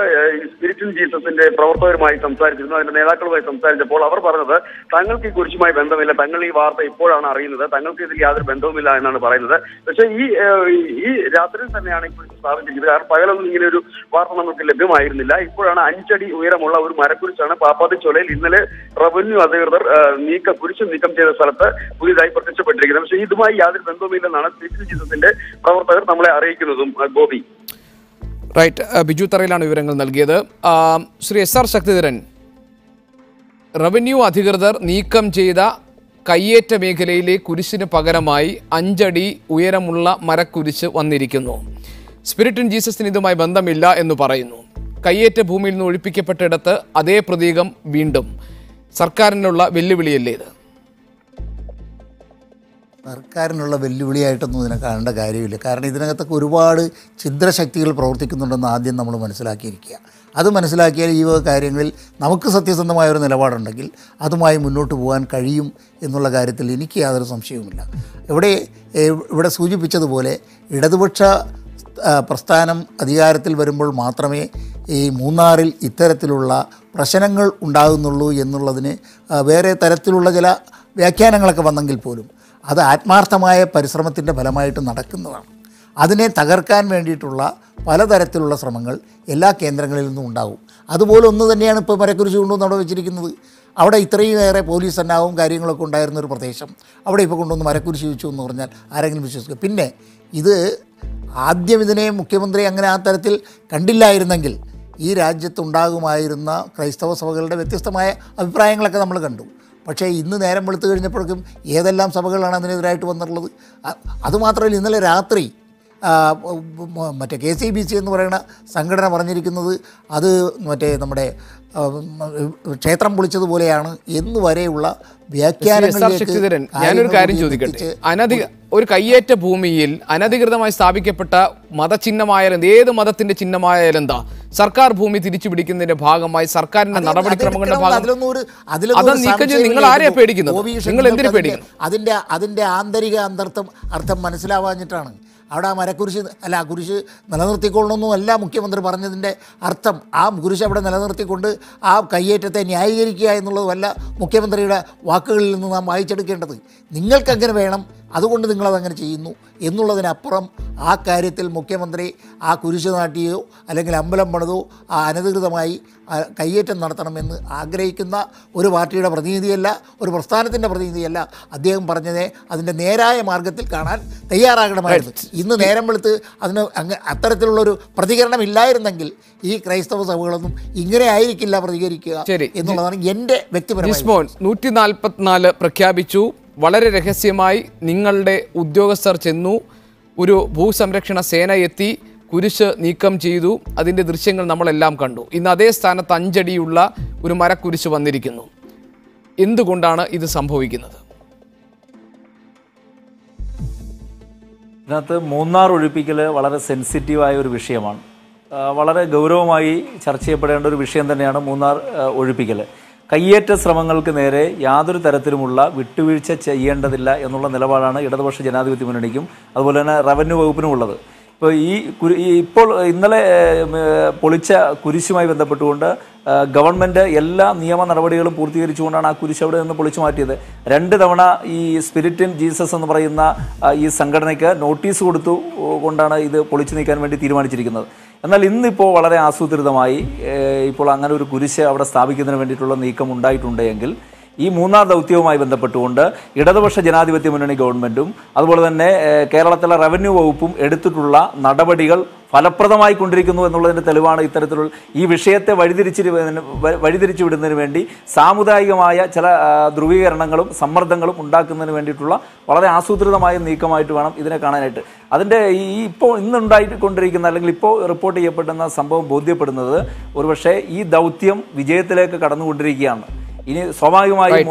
സ്പിരിറ്റ് ഇൻ ജീസസിന്റെ പ്രവർത്തകരുമായി സംസാരിച്ചിരുന്നു. അതിന്റെ നേതാക്കളുമായി സംസാരിച്ചപ്പോൾ അവർ പറഞ്ഞത് തങ്ങൾക്ക് ഈ കുരിശുമായി ബന്ധമില്ല, തങ്ങൾ ഈ വാർത്ത ഇപ്പോഴാണ് അറിയുന്നത്, തങ്ങൾക്ക് ഇതിൽ യാതൊരു ബന്ധവുമില്ല എന്നാണ് പറയുന്നത്. പക്ഷേ ഈ രാത്രിയിൽ തന്നെയാണ് ഈ കുരിശ് സ്ഥാപിച്ചിരിക്കുന്നത്. കാരണം പകലൊന്നും ഇങ്ങനെ ഒരു വാർത്ത നമുക്ക് ലഭ്യമായിരുന്നില്ല. ഇപ്പോഴാണ് 5 അടി ഉയരമുള്ള ഒരു മരക്കുരിശാണ് പാപ്പാത്തിച്ചോലയിൽ ഇന്നലെ റവന്യൂ അധികൃതർ കുരിശ് നീക്കം ചെയ്ത സ്ഥലത്ത് പുതിയതായി പ്രത്യക്ഷപ്പെട്ടിരിക്കുന്നത്. പക്ഷേ ഇതുമായി യാതൊരു ബന്ധവുമില്ലെന്നാണ് സ്പിരിറ്റ് ജീസസിന്റെ പ്രവർത്തകർ നമ്മളെ അറിയിക്കുന്നതും. ഗോപി, റൈറ്റ്, ബിജു തറയിലാണ് വിവരങ്ങൾ നൽകിയത്. ശ്രീ SR ശക്തിധരൻ, റവന്യൂ അധികൃതർ നീക്കം ചെയ്ത കയ്യേറ്റ മേഖലയിലെ കുരിശിന് പകരമായി 5 അടി ഉയരമുള്ള മരക്കുരിശ് വന്നിരിക്കുന്നു. സ്പിരിറ്റ് ഇൻ ജീസസിന് ഇതുമായി ബന്ധമില്ല എന്ന് പറയുന്നു. കയ്യേറ്റ ഭൂമിയിൽ നിന്ന് ഒഴിപ്പിക്കപ്പെട്ടിടത്ത് അതേ പ്രതീകം വീണ്ടും. സർക്കാരിനുള്ള വെല്ലുവിളിയല്ലേ ഇത്? സർക്കാരിനുള്ള വെല്ലുവിളിയായിട്ടൊന്നും ഇതിനെ കാണേണ്ട കാര്യമില്ല. കാരണം ഇതിനകത്തൊക്കെ ഒരുപാട് ഛിദ്രശക്തികൾ പ്രവർത്തിക്കുന്നുണ്ടെന്ന് ആദ്യം നമ്മൾ മനസ്സിലാക്കിയിരിക്കുക. അത് മനസ്സിലാക്കിയാൽ ഈ വക കാര്യങ്ങളിൽ നമുക്ക് സത്യസന്ധമായൊരു നിലപാടുണ്ടെങ്കിൽ അതുമായി മുന്നോട്ട് പോകാൻ കഴിയും എന്നുള്ള കാര്യത്തിൽ എനിക്ക് യാതൊരു സംശയവുമില്ല. ഇവിടെ സൂചിപ്പിച്ചതുപോലെ ഇടതുപക്ഷ പ്രസ്ഥാനം അധികാരത്തിൽ വരുമ്പോൾ മാത്രമേ ഈ മൂന്നാറിൽ ഇത്തരത്തിലുള്ള പ്രശ്നങ്ങൾ ഉണ്ടാകുന്നുള്ളൂ എന്നുള്ളതിന് വേറെ തരത്തിലുള്ള ചില വ്യാഖ്യാനങ്ങളൊക്കെ വന്നെങ്കിൽ പോലും അത് ആത്മാർത്ഥമായ പരിശ്രമത്തിൻ്റെ ഫലമായിട്ട് നടക്കുന്നതാണ്. അതിനെ തകർക്കാൻ വേണ്ടിയിട്ടുള്ള പലതരത്തിലുള്ള ശ്രമങ്ങൾ എല്ലാ കേന്ദ്രങ്ങളിൽ നിന്നും ഉണ്ടാകും. അതുപോലെ ഒന്ന് തന്നെയാണ് ഇപ്പോൾ മരക്കുരിശ് കൊണ്ടുവന്ന് അവിടെ വെച്ചിരിക്കുന്നത്. അവിടെ ഇത്രയും ഏറെ പോലീസ് സന്നാഹവും കാര്യങ്ങളൊക്കെ ഉണ്ടായിരുന്നൊരു പ്രദേശം അവിടെ ഇപ്പോൾ കൊണ്ടുവന്ന് മരക്കുരിശ് വെച്ചു എന്ന് പറഞ്ഞാൽ ആരെങ്കിലും വിശ്വസിക്കുക? പിന്നെ ഇത് ആദ്യം ഇതിനെ മുഖ്യമന്ത്രി അങ്ങനെ ആ തരത്തിൽ കണ്ടില്ലായിരുന്നെങ്കിൽ ഈ രാജ്യത്തുണ്ടാകുമായിരുന്ന ക്രൈസ്തവ സഭകളുടെ വ്യത്യസ്തമായ അഭിപ്രായങ്ങളൊക്കെ നമ്മൾ കണ്ടു. പക്ഷേ ഇന്ന് നേരം വെളുത്തു കഴിഞ്ഞപ്പോഴേക്കും ഏതെല്ലാം സഭകളാണ് അതിനെതിരായിട്ട് വന്നിട്ടുള്ളത്. അതുമാത്രമല്ല, ഇന്നലെ രാത്രി മറ്റേ KCBC എന്ന് പറയുന്ന സംഘടന പറഞ്ഞിരിക്കുന്നത് അത് നമ്മുടെ ക്ഷേത്രം പൊളിച്ചതുപോലെയാണ് എന്ന് വരെയുള്ള വ്യാഖ്യാനങ്ങളിലേക്ക്. ഞാനൊരു കാര്യം ചോദിക്കട്ടെ, ഒരു കയ്യേറ്റ ഭൂമിയിൽ അനധികൃതമായി സ്ഥാപിക്കപ്പെട്ട മതചിഹ്നമായാലും ഏത് മതത്തിന്റെ ചിഹ്നമായാലും എന്താ സർക്കാർ ഭൂമി തിരിച്ചു പിടിക്കുന്നതിന്റെ ഭാഗമായി സർക്കാരിന്റെ നടപടിക്രമങ്ങളുടെ ഭാഗം നീക്കം ചെയ്ത് നിങ്ങൾ ആരെയാ പേടിക്കുന്നത്? നിങ്ങൾ എന്തിനു പേടിക്കണം? അതിന്റെ ആന്തരിക അർത്ഥം മനസ്സിലാവാഞ്ഞിട്ടാണ്. അവിടെ ആ മരക്കുരിശ് ആ കുരിശ് നിലനിർത്തിക്കൊള്ളണമെന്നല്ല മുഖ്യമന്ത്രി പറഞ്ഞതിൻ്റെ അർത്ഥം. ആ കുരിശ് അവിടെ നിലനിർത്തിക്കൊണ്ട് ആ കയ്യേറ്റത്തെ ന്യായീകരിക്കുക എന്നുള്ളതുമല്ല മുഖ്യമന്ത്രിയുടെ വാക്കുകളിൽ നിന്ന് നാം വായിച്ചെടുക്കേണ്ടത്. നിങ്ങൾക്കങ്ങനെ വേണം, അതുകൊണ്ട് നിങ്ങളതങ്ങനെ ചെയ്യുന്നു എന്നുള്ളതിനപ്പുറം ആ കാര്യത്തിൽ മുഖ്യമന്ത്രി ആ കുരിശ് നാട്ടിയോ അല്ലെങ്കിൽ അമ്പലം പണിതോ ആ അനധികൃതമായി കയ്യേറ്റം നടത്തണമെന്ന് ആഗ്രഹിക്കുന്ന ഒരു പാർട്ടിയുടെ പ്രതിനിധിയല്ല, ഒരു പ്രസ്ഥാനത്തിൻ്റെ പ്രതിനിധിയല്ല. അദ്ദേഹം പറഞ്ഞതേ അതിൻ്റെ നേരായ മാർഗത്തിൽ കാണാൻ തയ്യാറാകണമായിരുന്നു. ഇന്ന് നേരം വെളുത്ത് അതിന് അത്തരത്തിലുള്ളൊരു പ്രതികരണം ഇല്ലായിരുന്നെങ്കിൽ ഈ ക്രൈസ്തവ സഭകളൊന്നും ഇങ്ങനെ ആയിരിക്കില്ല പ്രതികരിക്കുക എന്നുള്ളതാണ് എൻ്റെ വ്യക്തിപരമായ. 144 പ്രഖ്യാപിച്ചു. വളരെ രഹസ്യമായി നിങ്ങളുടെ ഉദ്യോഗസ്ഥർ ചെന്നു, ഒരു ഭൂസംരക്ഷണ സേന എത്തി, കുരിശ് നീക്കം ചെയ്തു. അതിൻ്റെ ദൃശ്യങ്ങൾ നമ്മളെല്ലാം കണ്ടു. ഇന്ന് അതേ സ്ഥാനത്ത് 5 അടിയുള്ള ഒരു മരക്കുരിശ് വന്നിരിക്കുന്നു. എന്തുകൊണ്ടാണ് ഇത് സംഭവിക്കുന്നത്? ഇതിനകത്ത് മൂന്നാർ ഒഴിപ്പിക്കൽ വളരെ സെൻസിറ്റീവായ ഒരു വിഷയമാണ്. വളരെ ഗൗരവമായി ചർച്ച ചെയ്യപ്പെടേണ്ട ഒരു വിഷയം തന്നെയാണ് മൂന്നാർ ഒഴിപ്പിക്കൽ. കയ്യേറ്റ ശ്രമങ്ങൾക്ക് നേരെ യാതൊരു തരത്തിലുമുള്ള വിട്ടുവീഴ്ച ചെയ്യേണ്ടതില്ല എന്നുള്ള നിലപാടാണ് ഇടതുപക്ഷ ജനാധിപത്യ മുന്നണിക്കും അതുപോലെ തന്നെ റവന്യൂ വകുപ്പിനും ഉള്ളത്. ഇപ്പോൾ ഇപ്പോൾ ഇന്നലെ പൊളിച്ച കുരിശുമായി ബന്ധപ്പെട്ടുകൊണ്ട് ഗവൺമെൻറ് എല്ലാ നിയമ നടപടികളും പൂർത്തീകരിച്ചുകൊണ്ടാണ് ആ കുരിശ് അവിടെ നിന്ന് പൊളിച്ചു മാറ്റിയത്. 2 തവണ ഈ സ്പിരിറ്റ് ഇൻ ജീസസ് എന്ന് പറയുന്ന ഈ സംഘടനയ്ക്ക് നോട്ടീസ് കൊടുത്തു കൊണ്ടാണ് ഇത് പൊളിച്ചു നീക്കാൻ വേണ്ടി തീരുമാനിച്ചിരിക്കുന്നത്. എന്നാൽ ഇന്നിപ്പോൾ വളരെ ആസൂത്രിതമായി ഇപ്പോൾ അങ്ങനെ ഒരു കുരിശ് അവിടെ സ്ഥാപിക്കുന്നതിന് വേണ്ടിയിട്ടുള്ള നീക്കം ഉണ്ടായിട്ടുണ്ടെങ്കിൽ ഈ മൂന്നാർ ദൗത്യവുമായി ബന്ധപ്പെട്ടുകൊണ്ട് ഇടതുപക്ഷ ജനാധിപത്യ മുന്നണി ഗവൺമെൻറ്റും അതുപോലെ തന്നെ കേരളത്തിലെ റവന്യൂ വകുപ്പും എടുത്തിട്ടുള്ള നടപടികൾ ഫലപ്രദമായി കൊണ്ടിരിക്കുന്നു എന്നുള്ളതിൻ്റെ തെളിവാണ് ഇത്തരത്തിലുള്ള ഈ വിഷയത്തെ വഴിതിരിച്ചു വിടുന്നതിന് വേണ്ടി സാമുദായികമായ ചില ധ്രുവീകരണങ്ങളും സമ്മർദ്ദങ്ങളും ഉണ്ടാക്കുന്നതിന് വേണ്ടിയിട്ടുള്ള വളരെ ആസൂത്രിതമായ നീക്കമായിട്ട് വേണം ഇതിനെ കാണാനായിട്ട്. അതിൻ്റെ ഇപ്പോൾ ഇന്നുണ്ടായിക്കൊണ്ടിരിക്കുന്ന അല്ലെങ്കിൽ ഇപ്പോൾ റിപ്പോർട്ട് ചെയ്യപ്പെടുന്ന സംഭവം ബോധ്യപ്പെടുന്നത് ഒരുപക്ഷെ ഈ ദൗത്യം വിജയത്തിലേക്ക് കടന്നുകൊണ്ടിരിക്കുകയാണ്. ഇനി സ്വാഭാവികമായും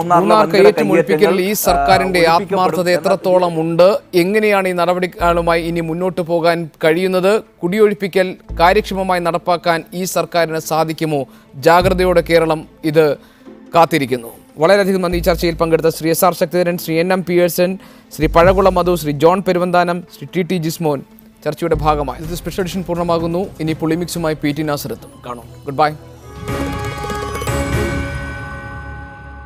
ഈ സർക്കാരിന്റെ ആത്മാർത്ഥത എത്രത്തോളം ഉണ്ട്, എങ്ങനെയാണ് ഈ നടപടികളുമായി ഇനി മുന്നോട്ട് പോകാൻ കഴിയുന്നത്, കുടിയൊഴിപ്പിക്കൽ കാര്യക്ഷമമായി നടപ്പാക്കാൻ ഈ സർക്കാരിന് സാധിക്കുമോ? ജാഗ്രതയോടെ കേരളം ഇത് കാത്തിരിക്കുന്നു. വളരെയധികം നന്ദി. ചർച്ചയിൽ പങ്കെടുത്ത Shri SR Sakthidharan, Shri NM Pearson, Shri Pazhakulam Madhu, Shri John Peruvanthanam, Shri TT Jismon ചർച്ചയുടെ ഭാഗമായി. ഇത് സ്പെഷ്യൽ എഡിഷൻ പൂർണ്ണമാകുന്നു. ഇനി പൊളിമിക്സുമായി PT നാസർ എത്തും. കാണും. Good bye.